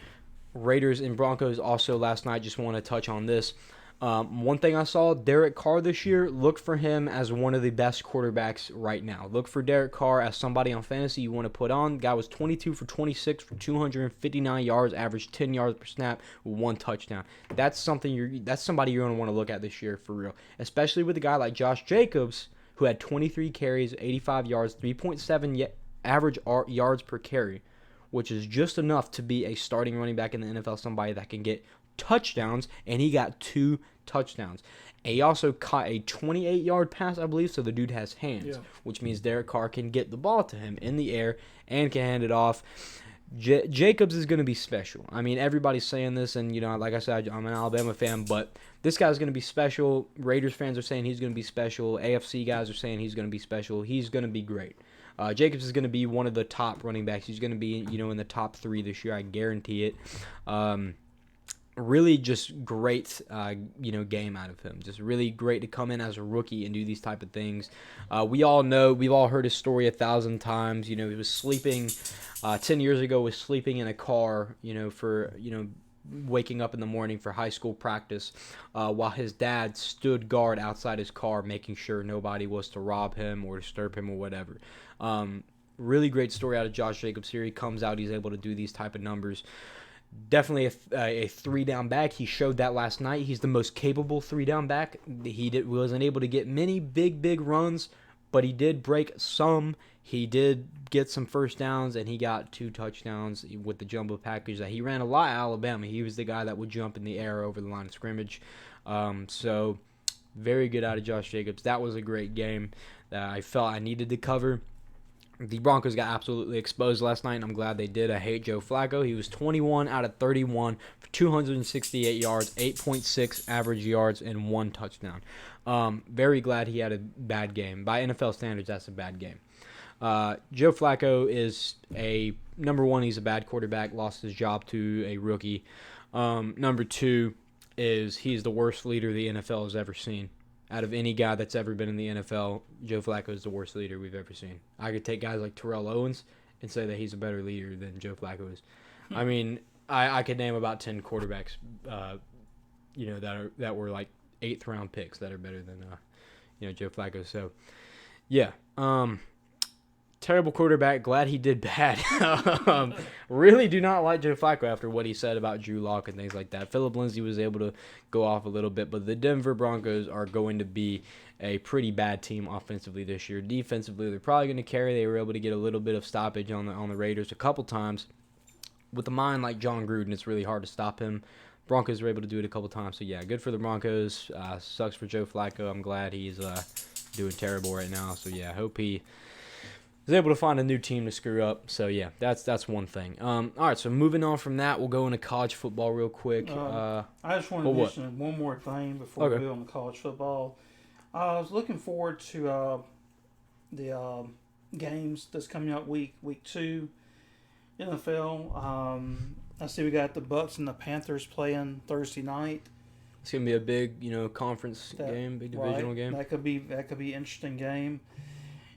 Raiders and Broncos also last night. Just want to touch on this. One thing I saw, Derek Carr this year, look for him as one of the best quarterbacks right now. Look for Derek Carr as somebody on fantasy you want to put on. The guy was 22 for 26 for 259 yards, averaged 10 yards per snap with 1 touchdown. That's somebody you're going to want to look at this year for real, especially with a guy like Josh Jacobs, who had 23 carries, 85 yards, 3.7 average yards per carry, which is just enough to be a starting running back in the NFL, somebody that can get touchdowns, and he got 2 touchdowns. And he also caught a 28-yard pass, I believe, so the dude has hands, which means Derek Carr can get the ball to him in the air and can hand it off. Jacobs is going to be special. I mean, everybody's saying this, and, like I said, I'm an Alabama fan, but this guy's going to be special. Raiders fans are saying he's going to be special. AFC guys are saying he's going to be special. He's going to be great. Jacobs is going to be one of the top running backs. He's going to be, in the top 3 this year. I guarantee it. Really just great, game out of him. Just really great to come in as a rookie and do these type of things. We all know, we've all heard his story 1,000 times. He was sleeping, 10 years ago, was sleeping in a car, for, waking up in the morning for high school practice, while his dad stood guard outside his car, making sure nobody was to rob him or disturb him or whatever. Really great story out of Josh Jacobs here. He comes out, he's able to do these type of numbers. Definitely a 3-down back. He showed that last night. He's the most capable 3-down back. He wasn't able to get many big runs, but he did break some. He did get some first downs, and he got 2 touchdowns with the jumbo package that he ran a lot at Alabama. He was the guy that would jump in the air over the line of scrimmage. So very good out of Josh Jacobs. That was a great game that I felt I needed to cover. The Broncos got absolutely exposed last night, and I'm glad they did. I hate Joe Flacco. He was 21 out of 31 for 268 yards, 8.6 average yards, and 1 touchdown. Very glad he had a bad game. By NFL standards, that's a bad game. Joe Flacco is number 1, he's a bad quarterback, lost his job to a rookie. Number 2 is he's the worst leader the NFL has ever seen. Out of any guy that's ever been in the NFL, Joe Flacco is the worst leader we've ever seen. I could take guys like Terrell Owens and say that he's a better leader than Joe Flacco is. I mean, I could name about 10 quarterbacks, that were like 8th round picks that are better than, Joe Flacco. So, yeah. Terrible quarterback. Glad he did bad. Really do not like Joe Flacco after what he said about Drew Lock and things like that. Phillip Lindsay was able to go off a little bit, but the Denver Broncos are going to be a pretty bad team offensively this year. Defensively, they're probably going to carry. They were able to get a little bit of stoppage on the Raiders a couple times. With a mind like John Gruden, it's really hard to stop him. Broncos were able to do it a couple times. So, yeah, good for the Broncos. Sucks for Joe Flacco. I'm glad he's doing terrible right now. So, yeah, I hope he was able to find a new team to screw up. So, yeah, that's one thing. All right, so moving on from that, we'll go into college football real quick. I just want to mention one more thing before we go on to college football. I was looking forward to the games that's coming up week 2 NFL. I see we got the Bucks and the Panthers playing Thursday night. It's gonna be a big, conference game, big divisional game. That could be an interesting game.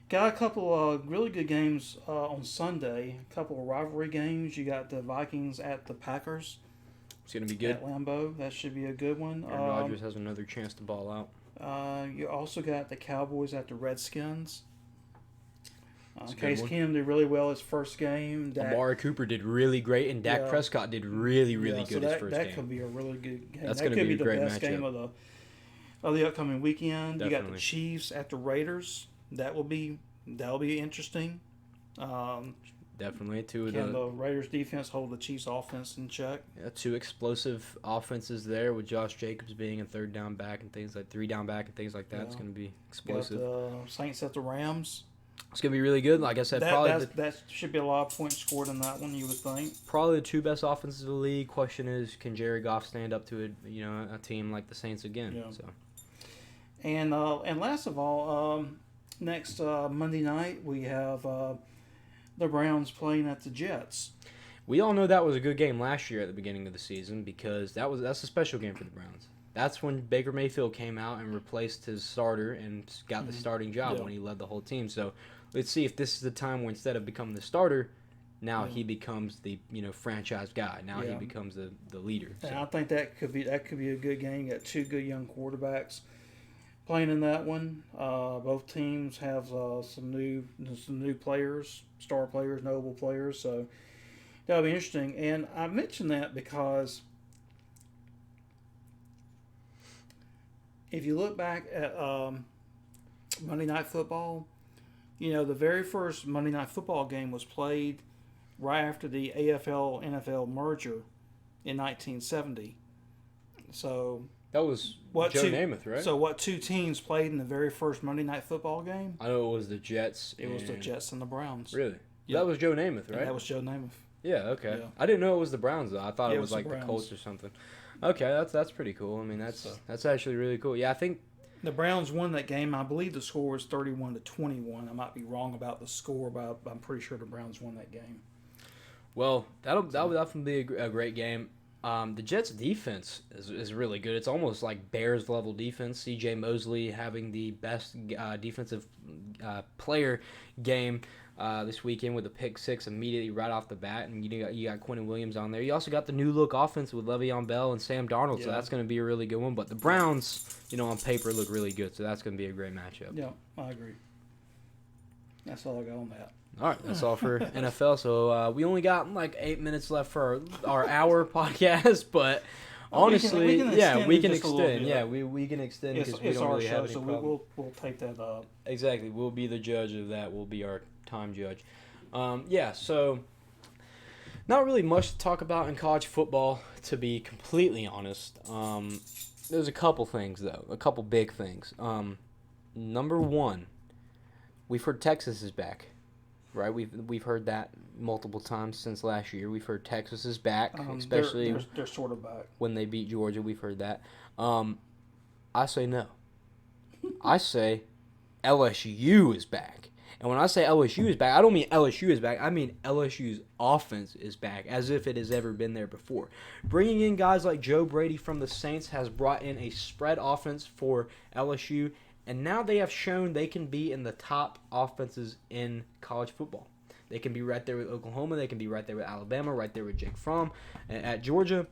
Got a couple of really good games on Sunday. A couple of rivalry games. You got the Vikings at the Packers. It's gonna be good at Lambeau. That should be a good one. Aaron Rodgers has another chance to ball out. You also got the Cowboys at the Redskins. Case Keenum did really well his first game. Amari Cooper did really great, and Dak Prescott did really good his first game. That could be a really good game. That's going to be a great matchup. That could be the best game of the upcoming weekend. Definitely. You got the Chiefs at the Raiders. That'll be interesting. Definitely. Can the Raiders defense hold the Chiefs offense in check? Yeah, 2 explosive offenses there with Josh Jacobs being a 3-down back and things like 3-down back and things like that. Yeah. It's going to be explosive. Got the Saints at the Rams. It's going to be really good. Like I said, that should be a lot of points scored in that one, you would think. Probably the 2 best offenses of the league. Question is, can Jared Goff stand up to a team like the Saints again? Yeah. So. And last of all, next Monday night we have the Browns playing at the Jets. We all know that was a good game last year at the beginning of the season because that's a special game for the Browns. That's when Baker Mayfield came out and replaced his starter and got the starting job when he led the whole team. So let's see if this is the time where instead of becoming the starter, now he becomes the franchise guy. Now he becomes the leader. So. And I think that could be a good game. You got two good young quarterbacks playing in that one. Both teams have some new players, star players, notable players. So that'll be interesting. And I mentioned that because if you look back at Monday Night Football, the very first Monday Night Football game was played right after the AFL-NFL merger in 1970. So that was Joe Namath, right? So what two teams played in the very first Monday Night Football game? I know it was the Jets. It was the Jets and the Browns. Really? Yeah. That was Joe Namath, right? And that was Joe Namath. Yeah, okay. Yeah. I didn't know it was the Browns, though. I thought it was like the Colts or something. Okay, that's pretty cool. I mean, that's actually really cool. Yeah, I think the Browns won that game. I believe the score was 31-21. I might be wrong about the score, but I'm pretty sure the Browns won that game. Well, that'll definitely be a great game. The Jets' defense is really good. It's almost like Bears level defense. C.J. Mosley having the best defensive player game this weekend with a pick six immediately right off the bat, and you got Quentin Williams on there. You also got the new look offense with Le'Veon Bell and Sam Darnold, so that's going to be a really good one. But the Browns, on paper look really good, so that's going to be a great matchup. Yeah, I agree. That's all I got on that. All right, that's all for NFL. So we only got like 8 minutes left for our hour podcast, but honestly, we can extend. Yeah, we can extend because we don't really have any problem. So we'll take that up. Exactly, we'll be the judge of that. We'll be our time judge. So not really much to talk about in college football, to be completely honest. There's a couple things though, a couple big things. Number one, we've heard Texas is back. Right, we've heard that multiple times since last year. We've heard Texas is back, especially they're sort of back when they beat Georgia. We've heard that. I say no. I say LSU is back, and when I say LSU is back, I don't mean LSU is back. I mean LSU's offense is back, as if it has ever been there before. Bringing in guys like Joe Brady from the Saints has brought in a spread offense for LSU. And now they have shown they can be in the top offenses in college football. They can be right there with Oklahoma. They can be right there with Alabama, right there with Jake Fromm. And at Georgia,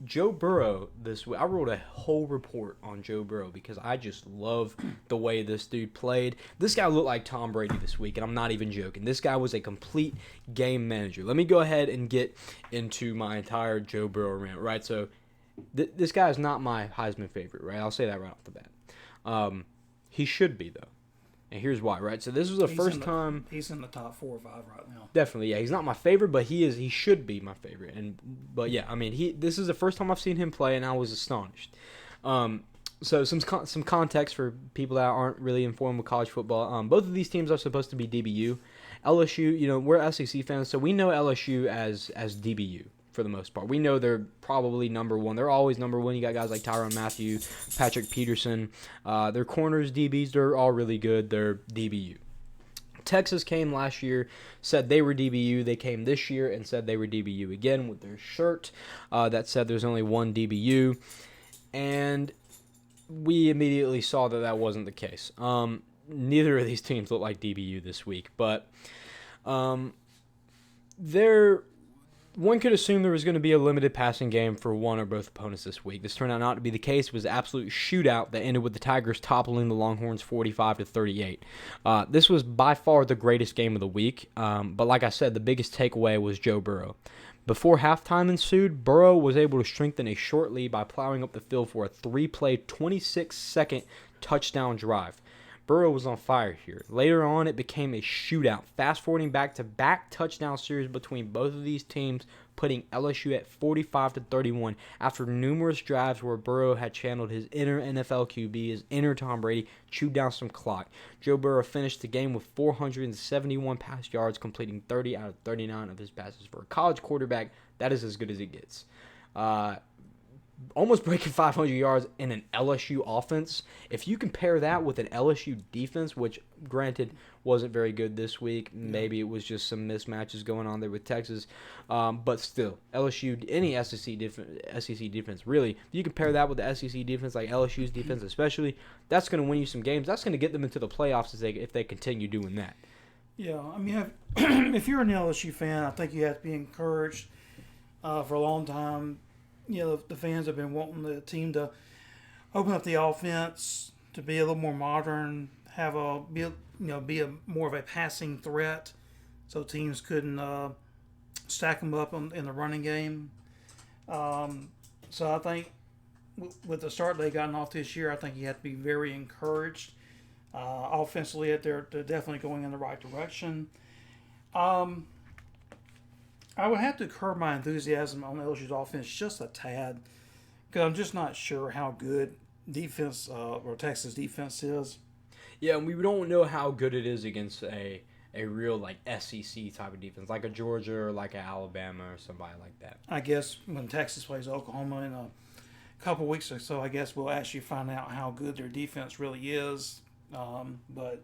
Joe Burrow this week. I wrote a whole report on Joe Burrow because I just love the way this dude played. This guy looked like Tom Brady this week, and I'm not even joking. This guy was a complete game manager. Let me go ahead and get into my entire Joe Burrow rant, right? So this guy is not my Heisman favorite, right? I'll say that right off the bat. He should be, though. And here's why, right? So this was the first time... He's in the top 4 or 5 right now. Definitely, yeah. He's not my favorite, but he should be my favorite. But yeah, I mean, this is the first time I've seen him play, and I was astonished. So some context for people that aren't really informed with college football. Both of these teams are supposed to be DBU. LSU, we're SEC fans, so we know LSU as DBU. For the most part, we know they're probably number one. They're always number one. You got guys like Tyrann Mathieu, Patrick Peterson. Their corners, DBs, they're all really good. They're DBU. Texas came last year, said they were DBU. They came this year and said they were DBU again with their shirt that said there's only one DBU. And we immediately saw that wasn't the case. Neither of these teams look like DBU this week, but one could assume there was going to be a limited passing game for one or both opponents this week. This turned out not to be the case. It was an absolute shootout that ended with the Tigers toppling the Longhorns 45-38. This was by far the greatest game of the week, but like I said, the biggest takeaway was Joe Burrow. Before halftime ensued, Burrow was able to strengthen a short lead by plowing up the field for a 3-play, 26-second touchdown drive. Burrow was on fire here. Later on, it became a shootout. Fast-forwarding back-to-back touchdown series between both of these teams, putting LSU at 45-31 after numerous drives where Burrow had channeled his inner NFL QB, his inner Tom Brady, chewed down some clock. Joe Burrow finished the game with 471 pass yards, completing 30 out of 39 of his passes. For a college quarterback, that is as good as it gets. almost breaking 500 yards in an LSU offense. If you compare that with an LSU defense, which granted wasn't very good this week, maybe it was just some mismatches going on there with Texas, but still, LSU, any SEC defense, really, if you compare that with the SEC defense, like LSU's defense especially, that's going to win you some games. That's going to get them into the playoffs if they continue doing that. Yeah, I mean, if you're an LSU fan, I think you have to be encouraged. For a long time, the fans have been wanting the team to open up the offense to be a little more modern, be a more of a passing threat, so teams couldn't stack them up in the running game. So I think with the start they gotten off this year, I think you have to be very encouraged. Offensively, they're definitely going in the right direction. I would have to curb my enthusiasm on LSU's offense just a tad, because I'm just not sure how good defense or Texas defense is. Yeah, and we don't know how good it is against a real like SEC type of defense, like a Georgia or like an Alabama or somebody like that. I guess when Texas plays Oklahoma in a couple weeks or so, I guess we'll actually find out how good their defense really is. But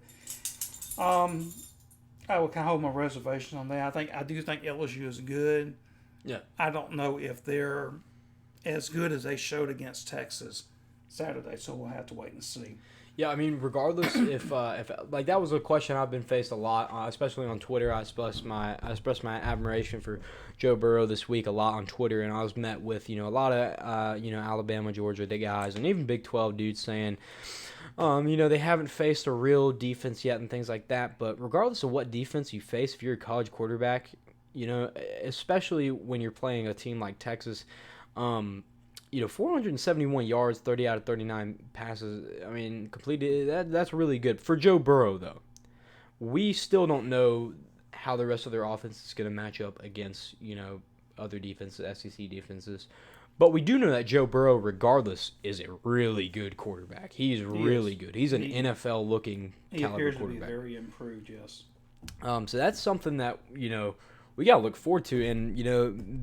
I would kind of hold my reservation on that. I do think LSU is good. Yeah. I don't know if they're as good as they showed against Texas Saturday, so we'll have to wait and see. Yeah, I mean, regardless if like that was a question I've been faced a lot, especially on Twitter. I expressed my admiration for Joe Burrow this week a lot on Twitter, and I was met with a lot of Alabama, Georgia, the guys, and even Big 12 dudes saying, they haven't faced a real defense yet and things like that. But regardless of what defense you face, if you're a college quarterback, especially when you're playing a team like Texas, 471 yards, 30 out of 39 passes, I mean, completed, that's really good. For Joe Burrow, though, we still don't know how the rest of their offense is going to match up against, other defenses, SEC defenses. But we do know that Joe Burrow, regardless, is a really good quarterback. He's really good. He's an NFL-looking caliber quarterback. He appears to be very improved, yes. So that's something that, we got to look forward to. And,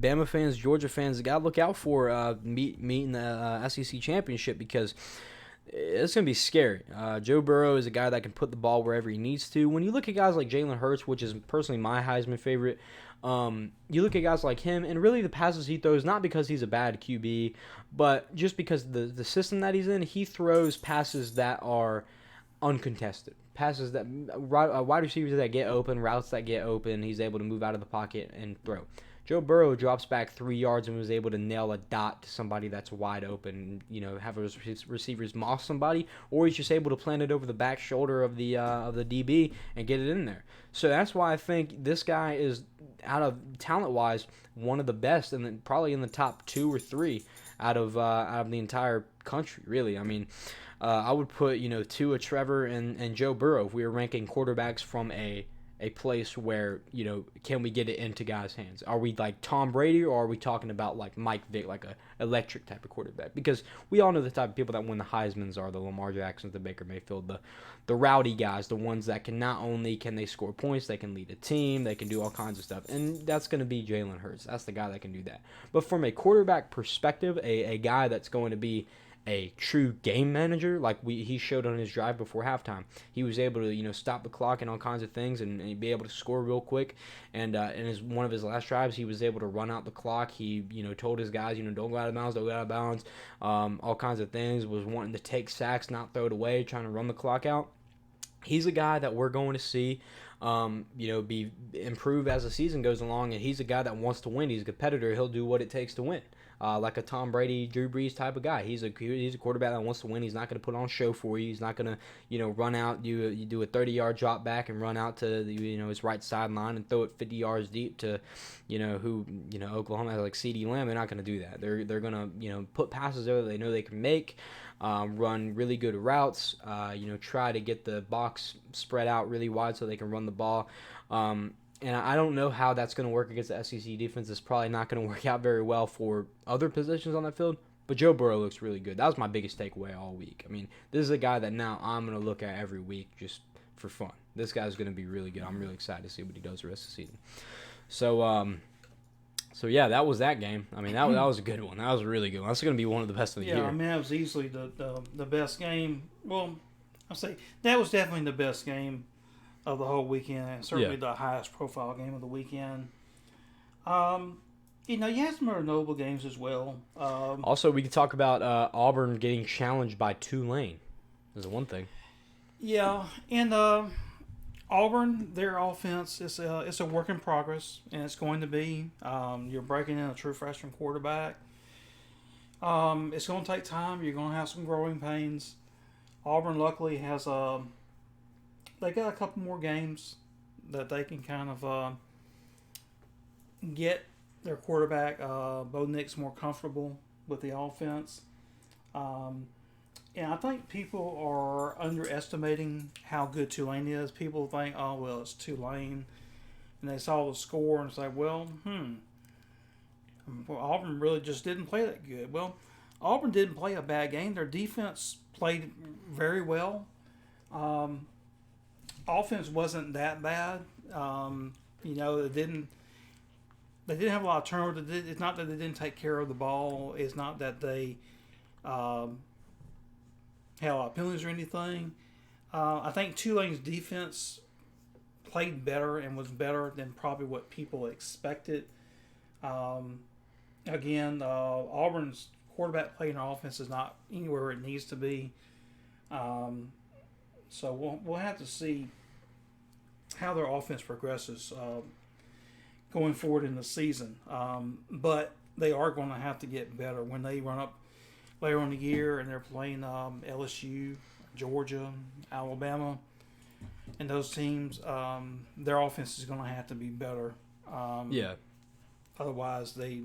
Bama fans, Georgia fans, got to look out for meeting the SEC championship, because it's going to be scary. Joe Burrow is a guy that can put the ball wherever he needs to. When you look at guys like Jalen Hurts, which is personally my Heisman favorite, you look at guys like him, and really the passes he throws, not because he's a bad QB, but just because the system that he's in, he throws passes that are uncontested. Passes that wide receivers that get open, routes that get open, he's able to move out of the pocket and throw. Joe Burrow drops back 3 yards and was able to nail a dot to somebody that's wide open, have his receivers moss somebody, or he's just able to plant it over the back shoulder of the DB and get it in there. So that's why I think this guy is, out of talent-wise, one of the best, and then probably in the top 2 or 3 out of the entire country, really. I mean, I would put, Tua, Trevor, and Joe Burrow if we were ranking quarterbacks from a place where, can we get it into guys' hands? Are we like Tom Brady, or are we talking about like Mike Vick, like a electric type of quarterback? Because we all know the type of people that win the Heismans are the Lamar Jacksons, the Baker Mayfield, the rowdy guys, the ones that can not only can they score points, they can lead a team, they can do all kinds of stuff. And that's going to be Jalen Hurts. That's the guy that can do that. But from a quarterback perspective, a guy that's going to be a true game manager, like he showed on his drive before halftime. He was able to stop the clock and all kinds of things and be able to score real quick. And in one of his last drives, he was able to run out the clock. He told his guys don't go out of bounds, don't go out of bounds, all kinds of things. Was wanting to take sacks, not throw it away, trying to run the clock out. He's a guy that we're going to see be improve as the season goes along, and he's a guy that wants to win. He's a competitor. He'll do what it takes to win. Like a Tom Brady, Drew Brees type of guy. He's a quarterback that wants to win. He's not going to put on a show for you. He's not going to run out. You do a 30-yard drop back and run out to his right sideline and throw it 50 yards deep to Oklahoma has like CeeDee Lamb. They're not going to do that. They're going to put passes there that they know they can make. Run really good routes. Try to get the box spread out really wide so they can run the ball. And I don't know how that's going to work against the SEC defense. It's probably not going to work out very well for other positions on that field. But Joe Burrow looks really good. That was my biggest takeaway all week. I mean, this is a guy that now I'm going to look at every week just for fun. This guy's going to be really good. I'm really excited to see what he does the rest of the season. So So yeah, that was that game. I mean, that was a good one. That was a really good one. That's going to be one of the best of the year. Yeah, I mean, that was easily the best game. Well, I'll say that was definitely the best game of the whole weekend, and certainly the highest profile game of the weekend. You had some other notable games as well. Also, we could talk about Auburn getting challenged by Tulane. Is one thing. Yeah, and Auburn, their offense is it's a work in progress, and it's going to be. You're breaking in a true freshman quarterback. It's going to take time. You're going to have some growing pains. Auburn luckily has they got a couple more games that they can kind of get their quarterback Bo Nix more comfortable with the offense. And I think people are underestimating how good Tulane is. People think, oh, well, it's Tulane. And they saw the score and say, well, Auburn really just didn't play that good. Well, Auburn didn't play a bad game. Their defense played very well. Offense wasn't that bad. They didn't have a lot of turnovers. It's not that they didn't take care of the ball. It's not that they had a lot of penalties or anything. I think Tulane's defense played better and was better than probably what people expected. Auburn's quarterback play in offense is not anywhere it needs to be. So we'll have to see how their offense progresses going forward in the season. But they are going to have to get better when they run up later on the year and they're playing LSU, Georgia, Alabama, and those teams. Their offense is going to have to be better. Otherwise, they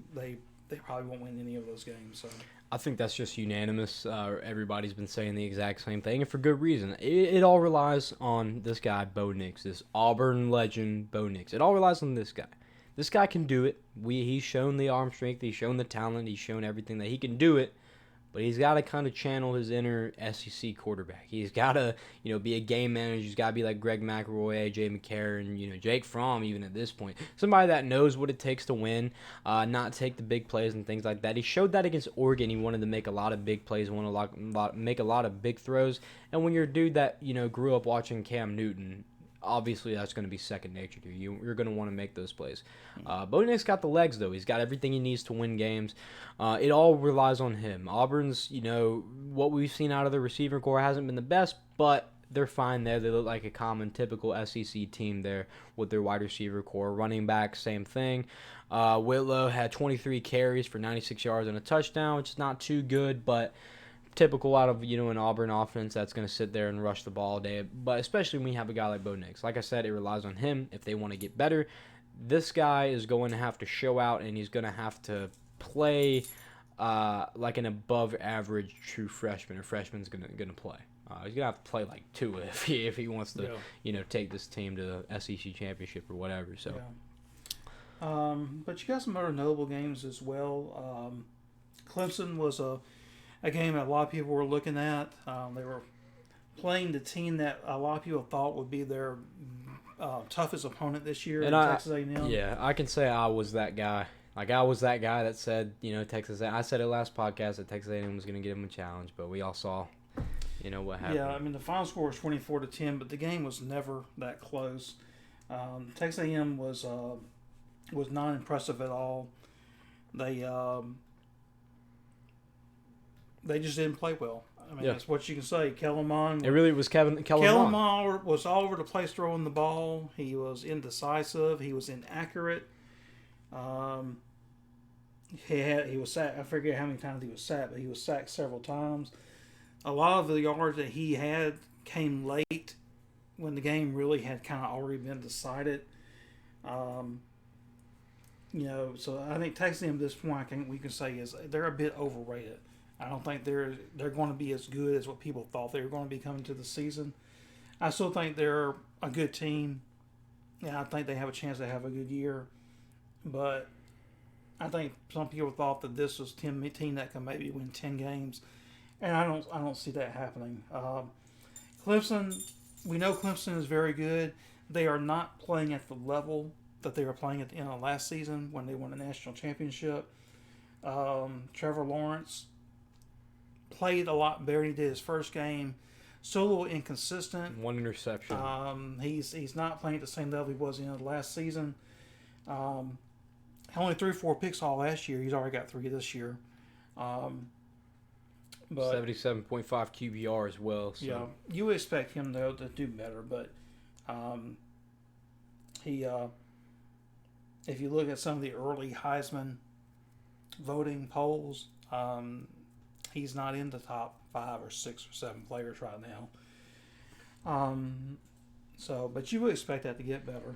probably won't win any of those games. So I think that's just unanimous. Everybody's been saying the exact same thing, and for good reason. It all relies on this guy, Bo Nix, this Auburn legend, Bo Nix. It all relies on this guy. This guy can do it. He's shown the arm strength. He's shown the talent. He's shown everything that he can do it. But he's got to kind of channel his inner SEC quarterback. He's got to, be a game manager. He's got to be like Greg McElroy, AJ McCarron, Jake Fromm even at this point. Somebody that knows what it takes to win, not take the big plays and things like that. He showed that against Oregon. He wanted to make a lot of big plays, make a lot of big throws. And when you're a dude that, grew up watching Cam Newton, obviously that's going to be second nature to you. You're going to want to make those plays. Bo Nix got the legs, though. He's got everything he needs to win games. It all relies on him. Auburn's, what we've seen out of the receiver core hasn't been the best, but they're fine there. They look like a common, typical SEC team there with their wide receiver core. Running back, same thing. Whitlow had 23 carries for 96 yards and a touchdown, which is not too good, but typical out of an Auburn offense that's going to sit there and rush the ball all day, but especially when you have a guy like Bo Nix. Like I said, it relies on him if they want to get better. This guy is going to have to show out, and he's going to have to play like an above-average true freshman. A freshman's going to play. He's going to have to play like Tua if he wants to take this team to the SEC championship or whatever. So, but you got some other notable games as well. Clemson was a game that a lot of people were looking at. They were playing the team that a lot of people thought would be their toughest opponent this year, Texas A&M. Yeah, I can say I was that guy. Like, I was that guy that said, Texas. I said it last podcast that Texas A&M was going to give them a challenge, but we all saw, what happened. Yeah, I mean, the final score was 24-10, but the game was never that close. Texas A&M was not impressive at all. They just didn't play well. I mean, that's what you can say. Kellen Mond. It really was Kellen Mond was all over the place throwing the ball. He was indecisive. He was inaccurate. He was sacked. I forget how many times he was sacked, but he was sacked several times. A lot of the yards that he had came late when the game really had kind of already been decided. So I think Texas A&M at this point, we can say is they're a bit overrated. I don't think they're going to be as good as what people thought they were going to be coming to the season. I still think they're a good team. Yeah, I think they have a chance to have a good year. But I think some people thought that this was a team that can maybe win 10 games. And I don't see that happening. Clemson, we know Clemson is very good. They are not playing at the level that they were playing at the end of last season when they won the national championship. Trevor Lawrence played a lot better than he did his first game. Still a little inconsistent. One interception. He's not playing at the same level he was in the last season. He only threw 4 picks all last year. He's already got 3 this year. But 77.5 QBR as well. So. yeah, you would expect him though to do better. But he, if you look at some of the early Heisman voting polls, he's not in the top 5 or 6 or 7 players right now. But you would expect that to get better.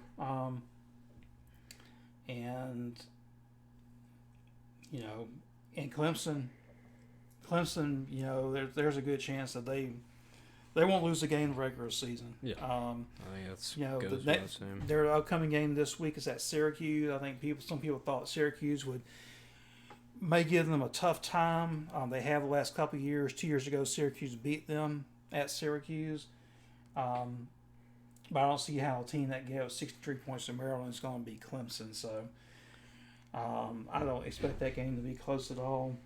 And in Clemson, there's a good chance that they won't lose a game in the regular season. Yeah, I think that's goes without saying. Their upcoming game this week is at Syracuse. I think some people thought Syracuse may give them a tough time. They have the last couple of years. 2 years ago, Syracuse beat them at Syracuse. But I don't see how a team that gave up 63 points to Maryland is going to beat Clemson. So I don't expect that game to be close at all.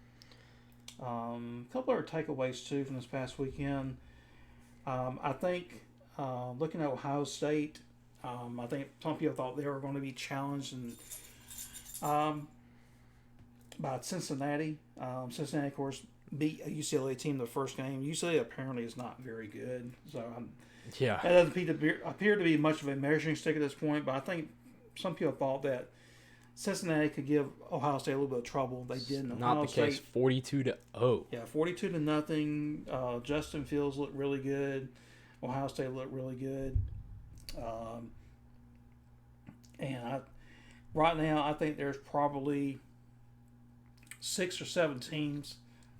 A couple other takeaways, too, from this past weekend. I think looking at Ohio State, I think some people thought they were going to be challenged by Cincinnati. Cincinnati, of course, beat a UCLA team the first game. UCLA apparently is not very good. So yeah, that doesn't appear to be much of a measuring stick at this point. But I think some people thought that Cincinnati could give Ohio State a little bit of trouble. They didn't. Not the case. 42-0. Yeah, 42-0. Justin Fields looked really good. Ohio State looked really good. Right now, I think there's probably 6 or 7 teams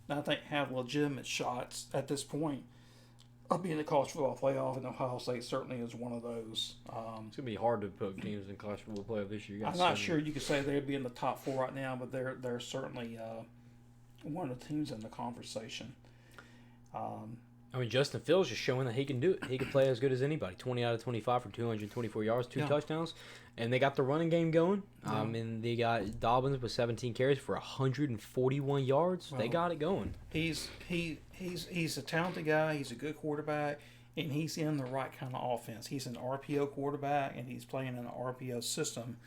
that I think have legitimate shots at this point of being in the college football playoff, and Ohio State certainly is one of those. It's going to be hard to put teams in college football playoff this year. I'm not sure you could say they'd be in the top 4 right now, but they're certainly one of the teams in the conversation. I mean, Justin Fields just showing that he can do it. He can play as good as anybody. 20 out of 25 for 224 yards, 2 touchdowns. And they got the running game going. And they got Dobbins with 17 carries for 141 yards. Well, they got it going. He's a talented guy. He's a good quarterback. And he's in the right kind of offense. He's an RPO quarterback, and he's playing in an RPO system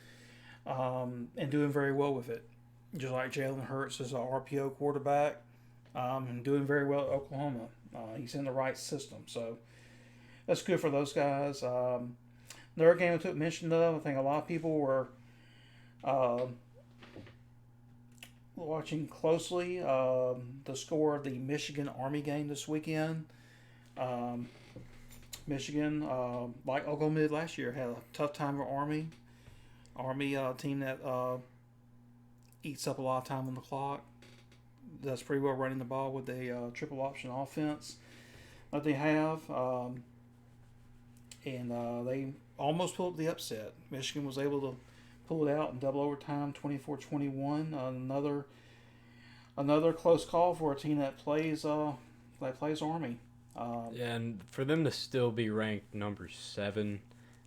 and doing very well with it. Just like Jalen Hurts is an RPO quarterback and doing very well at Oklahoma. He's in the right system. So that's good for those guys. Another game I took mention of, I think a lot of people were watching closely the score of the Michigan-Army game this weekend. Michigan, like Oklahoma did last year, had a tough time with Army. Army, team that eats up a lot of time on the clock. Does pretty well running the ball with a triple option offense that they have. And they almost pulled the upset. Michigan was able to pull it out in double overtime, 24-21. Another close call for a team that plays Army. And for them to still be ranked number 7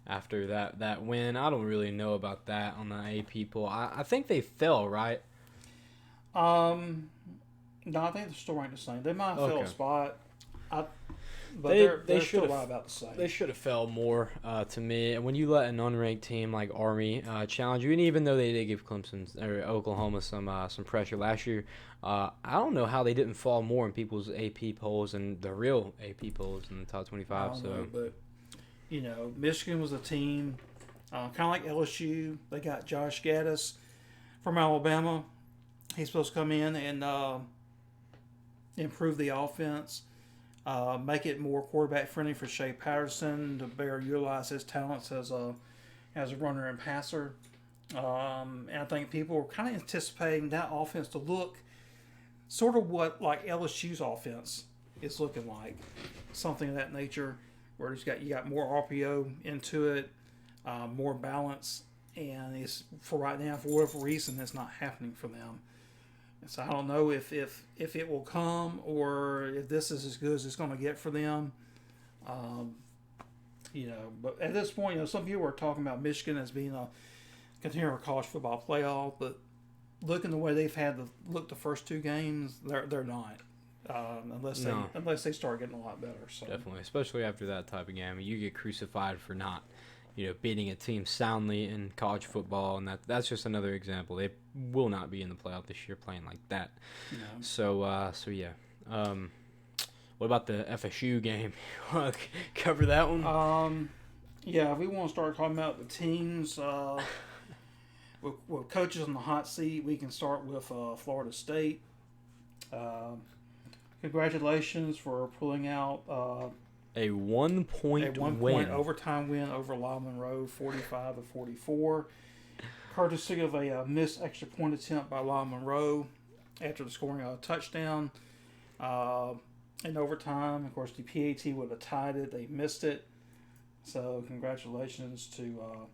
after that win, I don't really know about that on the AP poll. I think they fell, right? No, I think they're still ranked the same. They might have fell a spot. But they're still right about the same. They should have fell more to me. And when you let an unranked team like Army challenge you, and even though they did give Clemson or Oklahoma some pressure last year, I don't know how they didn't fall more in people's AP polls and the real AP polls in the top 25. But Michigan was a team kind of like LSU. They got Josh Gaddis from Alabama. He's supposed to come in and improve the offense. Make it more quarterback friendly for Shea Patterson to better utilize his talents as a runner and passer. And I think people were kind of anticipating that offense to look sort of what like LSU's offense is looking like, something of that nature, where you got more RPO into it, more balance, and it's for right now for whatever reason it's not happening for them. So I don't know if it will come or if this is as good as it's going to get for them. But at this point, some people are talking about Michigan as being continue our college football playoff, but looking the way they've had to look the first 2 games, they're not. Unless they start getting a lot better. So. Definitely, especially after that type of game. I mean, you get crucified for not, beating a team soundly in college football, and that's just another example. They will not be in the playoff this year playing like that. No. So yeah. What about the FSU game? Cover that one? Yeah, if we want to start talking about the teams, with coaches on the hot seat, we can start with Florida State. Congratulations for pulling out a 1-point win. Overtime win over La Monroe, 45-44. Courtesy of a missed extra point attempt by La Monroe after the scoring a touchdown. In overtime, of course, the PAT would have tied it. They missed it. So congratulations to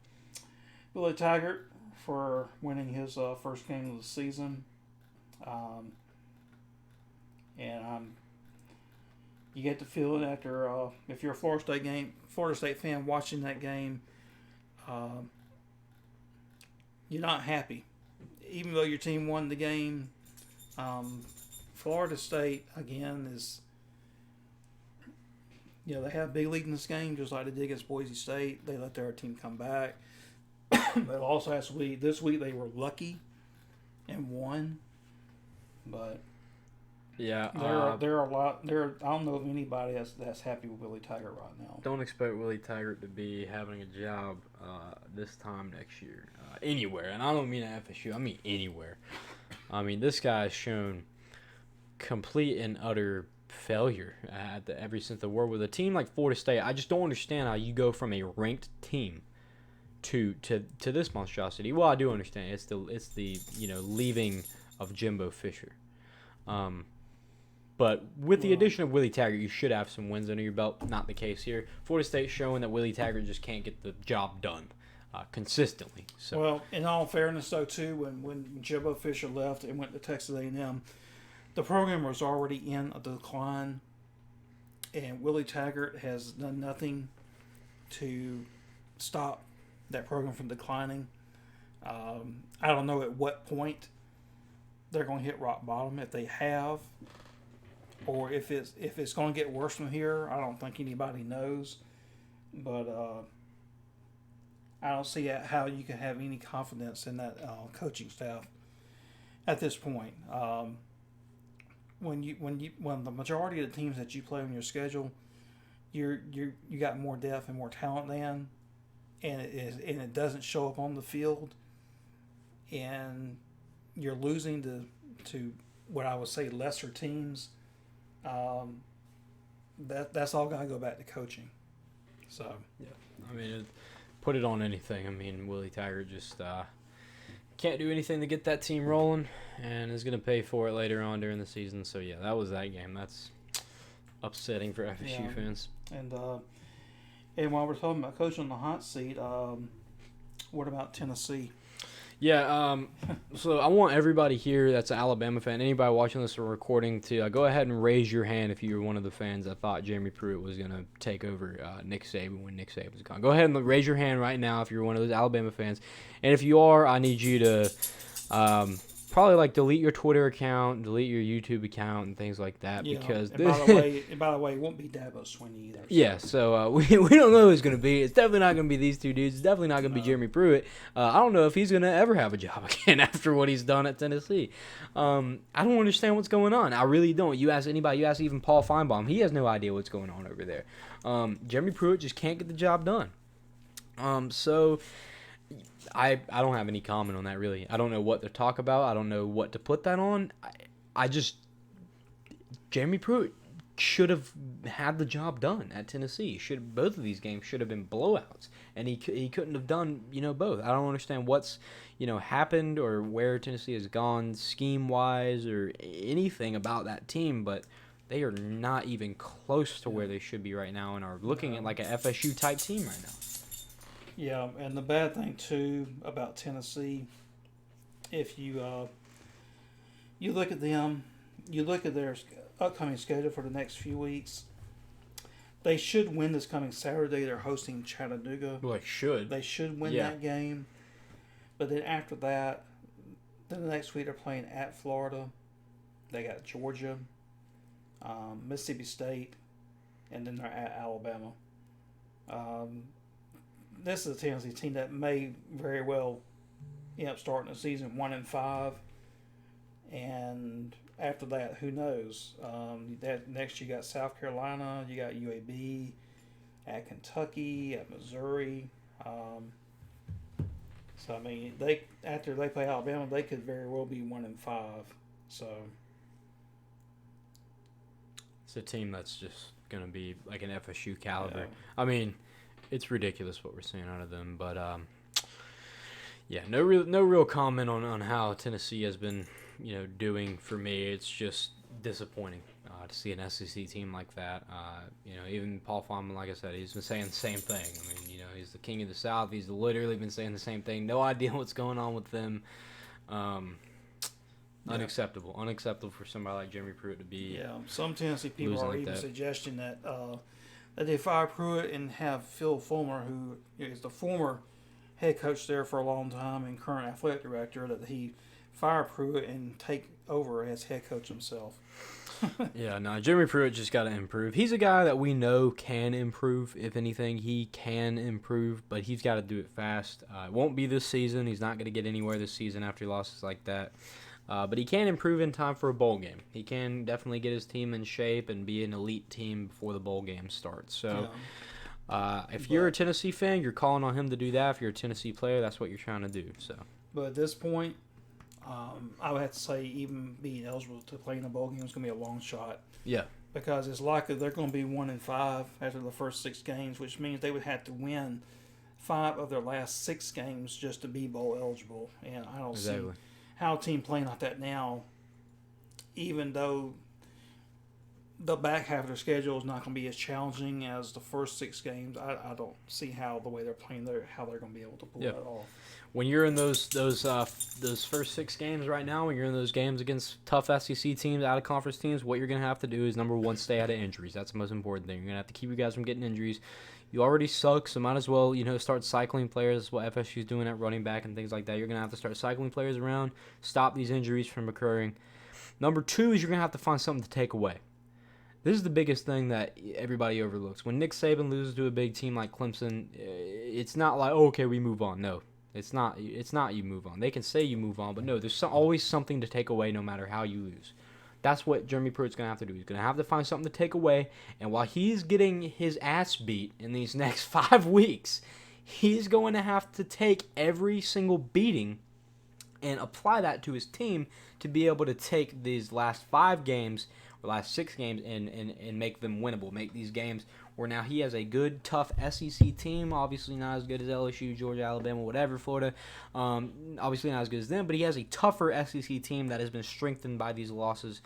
Willie Taggart for winning his first game of the season. You get the feeling after, if you're a Florida State fan watching that game, you're not happy. Even though your team won the game, Florida State, again, is, they have a big lead in this game, just like they did against Boise State. They let their team come back. They lost last week. This week they were lucky and won. But yeah, there are a lot. I don't know of anybody that's happy with Willie Taggart right now. Don't expect Willie Taggart to be having a job this time next year anywhere, and I don't mean at FSU. I mean anywhere. I mean, this guy has shown complete and utter failure ever since the war with a team like Florida State. I just don't understand how you go from a ranked team to this monstrosity. Well, I do understand. It's the leaving of Jimbo Fisher. But with the addition of Willie Taggart, you should have some wins under your belt. Not the case here. Florida State showing that Willie Taggart just can't get the job done consistently. So. Well, in all fairness, though, too, when Jimbo Fisher left and went to Texas A&M, the program was already in a decline, and Willie Taggart has done nothing to stop that program from declining. I don't know at what point they're going to hit rock bottom, if they have, or if it's going to get worse from here. I don't think anybody knows, but I don't see how you can have any confidence in that coaching staff at this point. When the majority of the teams that you play on your schedule, you got more depth and more talent than, and it doesn't show up on the field, and you're losing to what I would say lesser teams. That's all got to go back to coaching. So yeah, I mean, put it on anything. I mean, Willie Taggart just can't do anything to get that team rolling, and is going to pay for it later on during the season. So yeah, that was that game. That's upsetting for FSU fans. And while we're talking about coaching on the hot seat, what about Tennessee? Yeah, so I want everybody here that's an Alabama fan, anybody watching this or recording, to go ahead and raise your hand if you were one of the fans that thought Jeremy Pruitt was going to take over Nick Saban when Nick Saban was gone. Go ahead and raise your hand right now if you're one of those Alabama fans. And if you are, I need you to probably delete your Twitter account, delete your YouTube account, and things like that. Yeah, because by the way, it won't be Dabo Swinney either. So. Yeah, so we don't know who it's going to be. It's definitely not going to be these two dudes. It's definitely not going to be Jeremy Pruitt. I don't know if he's going to ever have a job again after what he's done at Tennessee. I don't understand what's going on. I really don't. You ask anybody, you ask even Paul Feinbaum, he has no idea what's going on over there. Jeremy Pruitt just can't get the job done. So I don't have any comment on that, really. I don't know what to talk about. I don't know what to put that on. Jeremy Pruitt should have had the job done at Tennessee. Both of these games should have been blowouts, and he couldn't have done both. I don't understand what's happened or where Tennessee has gone scheme wise or anything about that team, but they are not even close to where they should be right now, and are looking at like a FSU type team right now. Yeah, and the bad thing too about Tennessee, if you look at them, you look at their upcoming schedule for the next few weeks, they should win this coming Saturday. They're hosting Chattanooga. Well, they should. They should win that game. But then after that, then the next week they're playing at Florida. They got Georgia, Mississippi State, and then they're at Alabama. Um, this is a Tennessee team that may very well end up starting the season 1-5, and after that, who knows? That next you got South Carolina, you got UAB, at Kentucky, at Missouri. So I mean, after they play Alabama, they could very well be 1-5. So It's a team that's just going to be like an FSU caliber. Yeah. I mean, it's ridiculous what we're seeing out of them, but yeah, no real comment on how Tennessee has been, doing for me. It's just disappointing to see an SEC team like that. Even Paul Fallon, like I said, he's been saying the same thing. I mean, he's the king of the South. He's literally been saying the same thing. No idea what's going on with them. Unacceptable. Unacceptable for somebody like Jeremy Pruitt to be. Yeah, some Tennessee people are like even that. suggesting that they fire Pruitt and have Phil Fulmer, who is the former head coach there for a long time and current athletic director, that he fire Pruitt and take over as head coach himself. Yeah, no, Jeremy Pruitt just got to improve. He's a guy that we know can improve. If anything, he can improve, but he's got to do it fast. It won't be this season. He's not going to get anywhere this season after losses like that. But he can improve in time for a bowl game. He can definitely get his team in shape and be an elite team before the bowl game starts. So if you're a Tennessee fan, you're calling on him to do that. If you're a Tennessee player, that's what you're trying to do. So, but at this point, I would have to say even being eligible to play in a bowl game is going to be a long shot. Yeah. Because it's likely they're going to be 1-5 after the first 6 games, which means they would have to win 5 of their last 6 games just to be bowl eligible. And I don't see how a team playing like that now, even though the back half of their schedule is not going to be as challenging as the first 6 games, I don't see how the way they're playing there, how they're going to be able to pull that off. When you're in those first 6 games right now, when you're in those games against tough SEC teams, out of conference teams, what you're going to have to do is, number one, stay out of injuries. That's the most important thing. You're going to have to keep you guys from getting injuries. You already suck, so might as well, start cycling players. That's what FSU's doing at running back and things like that. You're going to have to start cycling players around, stop these injuries from occurring. Number 2 is you're going to have to find something to take away. This is the biggest thing that everybody overlooks. When Nick Saban loses to a big team like Clemson, it's not like, oh, okay, we move on. No. It's not you move on. They can say you move on, but no, there's always something to take away no matter how you lose. That's what Jeremy Pruitt's going to have to do. He's going to have to find something to take away, and while he's getting his ass beat in these next 5 weeks, he's going to have to take every single beating and apply that to his team to be able to take these last 5 games or last 6 games and make them winnable, make these games where now he has a good, tough SEC team, obviously not as good as LSU, Georgia, Alabama, whatever, Florida, obviously not as good as them, but he has a tougher SEC team that has been strengthened by these losses.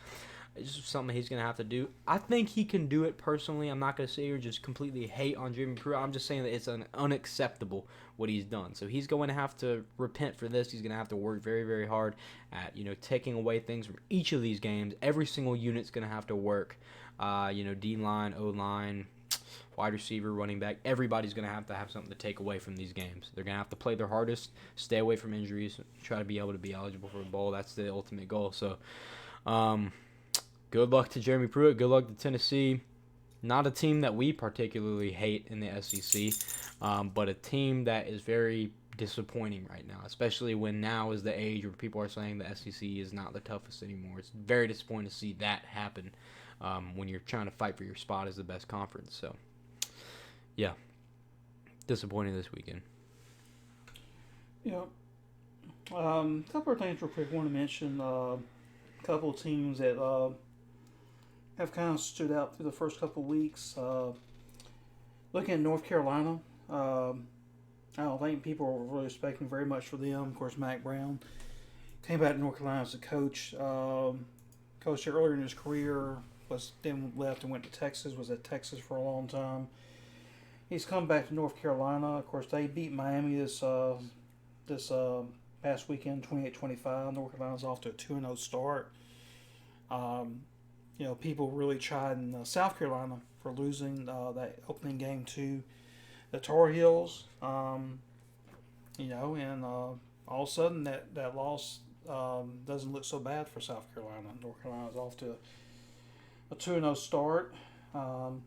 It's just something he's going to have to do. I think he can do it personally. I'm not going to sit here and just completely hate on Jeremy Pruitt. I'm just saying that it's unacceptable what he's done. So he's going to have to repent for this. He's going to have to work very, very hard at, taking away things from each of these games. Every single unit's going to have to work. D-line, O-line, wide receiver, running back, everybody's going to have something to take away from these games. They're going to have to play their hardest, stay away from injuries, try to be able to be eligible for a bowl. That's the ultimate goal. So, good luck to Jeremy Pruitt. Good luck to Tennessee. Not a team that we particularly hate in the SEC, but a team that is very disappointing right now, especially when now is the age where people are saying the SEC is not the toughest anymore. It's very disappointing to see that happen when you're trying to fight for your spot as the best conference. So, yeah, disappointing this weekend. Yeah. Couple of things real quick I want to mention. Couple of teams that have kind of stood out through the first couple of weeks. Looking at North Carolina, I don't think people were really expecting very much for them. Of course, Mac Brown came back to North Carolina as a coach. Coached there earlier in his career, then left and went to Texas, was at Texas for a long time. He's come back to North Carolina. Of course, they beat Miami this past weekend, 28-25. North Carolina's off to a 2-0 start. People really chiding South Carolina for losing that opening game to the Tar Heels. And all of a sudden that loss doesn't look so bad for South Carolina. North Carolina's off to a 2-0 start. And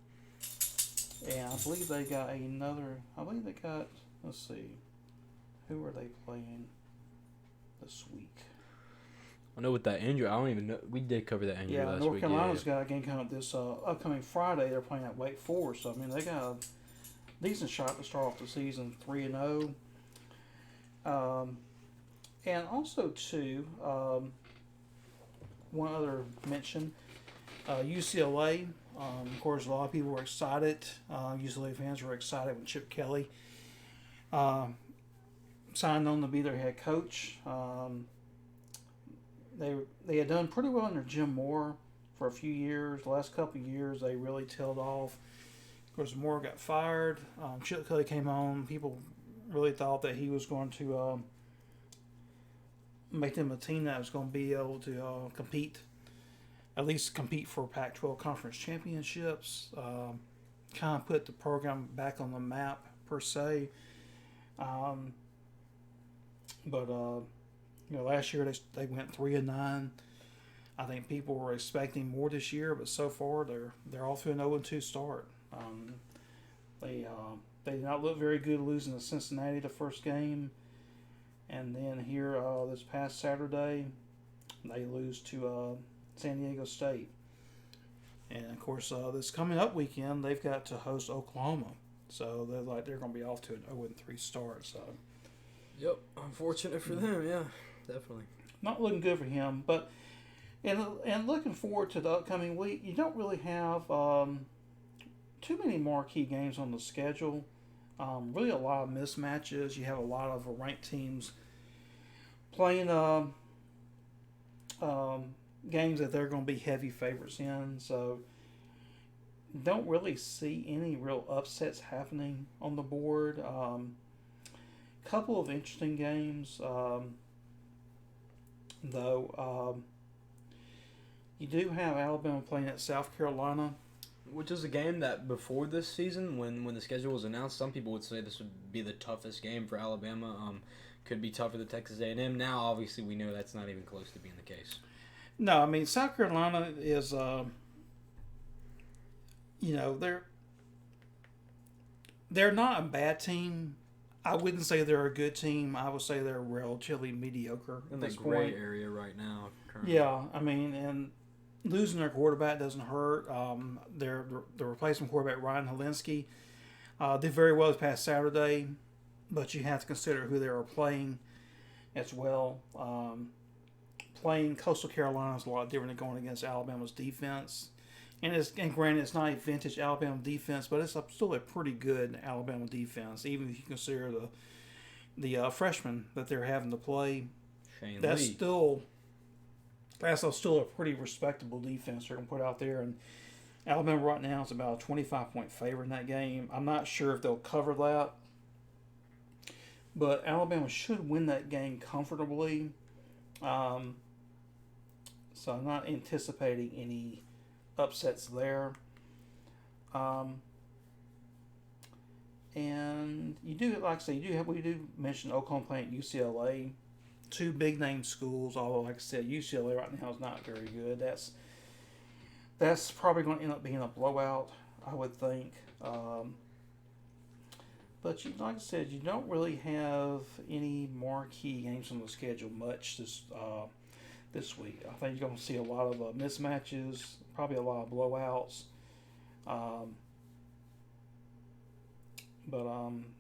I believe they got let's see, who are they playing this week? I know with that injury, I don't even know. We did cover that injury last North week. Carolina's got a game coming up this upcoming Friday. They're playing at Wake Forest. So, I mean, they got a decent shot to start off the season 3-0. And also, too, one other mention, UCLA. Of course, a lot of people were excited. UCLA fans were excited when Chip Kelly signed on to be their head coach. They had done pretty well under Jim Moore for a few years. The last couple of years, they really tailed off. Of course, Moore got fired. Chip Kelly came on. People really thought that he was going to make them a team that was going to be able to at least compete for Pac-12 conference championships. Kind of put the program back on the map, per se. But last year they went 3-9. I think people were expecting more this year, but so far they're off to an 0-2 start. They did not look very good losing to Cincinnati the first game, and then here this past Saturday they lose to San Diego State. And of course, this coming up weekend they've got to host Oklahoma, so they're going to be off to an 0-3 start. So. Yep, unfortunate for them. Yeah, definitely. Not looking good for him, but and looking forward to the upcoming week. You don't really have too many marquee games on the schedule. Really, a lot of mismatches. You have a lot of ranked teams playing games that they're going to be heavy favorites in. So, don't really see any real upsets happening on the board. Couple of interesting games, though. You do have Alabama playing at South Carolina, which is a game that before this season, when the schedule was announced, some people would say this would be the toughest game for Alabama. Could be tougher than Texas A&M. Now, obviously, we know that's not even close to being the case. No, I mean South Carolina is, they're not a bad team. I wouldn't say they're a good team. I would say they're relatively mediocre in this the gray point. area right now. Currently. Yeah, I mean, and losing their quarterback doesn't hurt. The replacement quarterback Ryan Helinski did very well this past Saturday, but you have to consider who they were playing as well. Playing Coastal Carolina is a lot different than going against Alabama's defense. And granted, it's not a vintage Alabama defense, but it's still a pretty good Alabama defense, even if you consider the freshmen that they're having to play. Shane that's Lee. still a pretty respectable defense they're going to put out there. And Alabama right now is about a 25-point favorite in that game. I'm not sure if they'll cover that, but Alabama should win that game comfortably. So I'm not anticipating any upsets there. And you do, like I say, we do mention Oklahoma playing at UCLA. Two big name schools, although like I said, UCLA right now is not very good. That's probably going to end up being a blowout, I would think. But like I said, you don't really have any marquee games on the schedule much this week. I think you're going to see a lot of mismatches, probably a lot of blowouts. But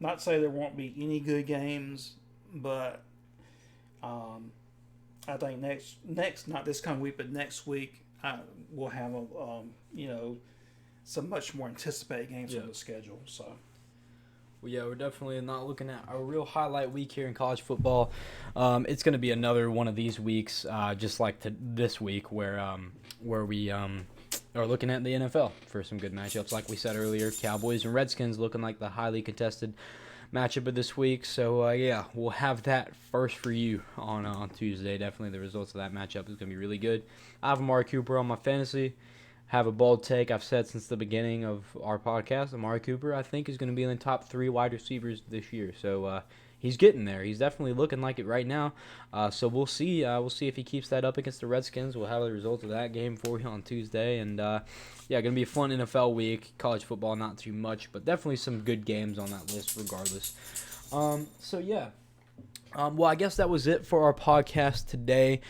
not to say there won't be any good games, but I think next not this coming week, but next week we'll have some much more anticipated games on the schedule. So. Well, yeah, we're definitely not looking at a real highlight week here in college football. It's going to be another one of these weeks, just like this week, where we are looking at the NFL for some good matchups. Like we said earlier, Cowboys and Redskins looking like the highly contested matchup of this week. So, yeah, we'll have that first for you on Tuesday. Definitely the results of that matchup is going to be really good. I have Amari Cooper on my fantasy. have a bold take. I've said since the beginning of our podcast, Amari Cooper, I think, is going to be in the top 3 wide receivers this year. So he's getting there. He's definitely looking like it right now. So we'll see. We'll see if he keeps that up against the Redskins. We'll have the results of that game for you on Tuesday. And, yeah, going to be a fun NFL week. College football, not too much, but definitely some good games on that list regardless. So, yeah. Well, I guess that was it for our podcast today.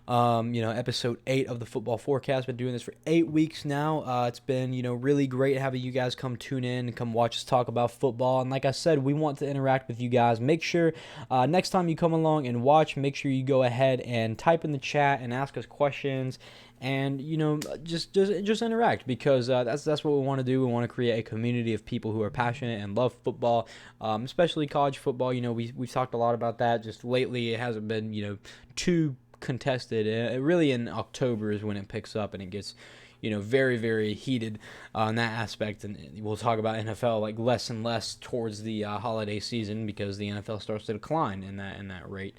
Episode 8 of the Football Forecast. Been doing this for 8 weeks now. It's been, really great having you guys come tune in and come watch us talk about football. And like I said, we want to interact with you guys. Make sure next time you come along and watch, make sure you go ahead and type in the chat and ask us questions. And just interact, because that's what we want to do. We want to create a community of people who are passionate and love football, especially college football. We've talked a lot about that. Just lately, it hasn't been too contested. Really, in October is when it picks up and it gets very, very heated in that aspect. And we'll talk about NFL like less and less towards the holiday season, because the NFL starts to decline in that rate.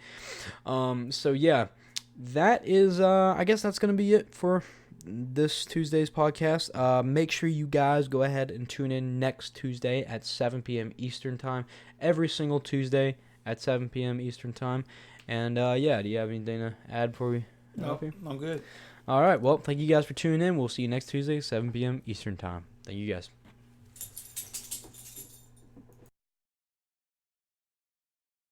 So yeah. That is, I guess that's going to be it for this Tuesday's podcast. Make sure you guys go ahead and tune in next Tuesday at 7 p.m. Eastern Time. Every single Tuesday at 7 p.m. Eastern Time. And, do you have anything to add before we No, I'm good. All right, well, thank you guys for tuning in. We'll see you next Tuesday, 7 p.m. Eastern Time. Thank you guys.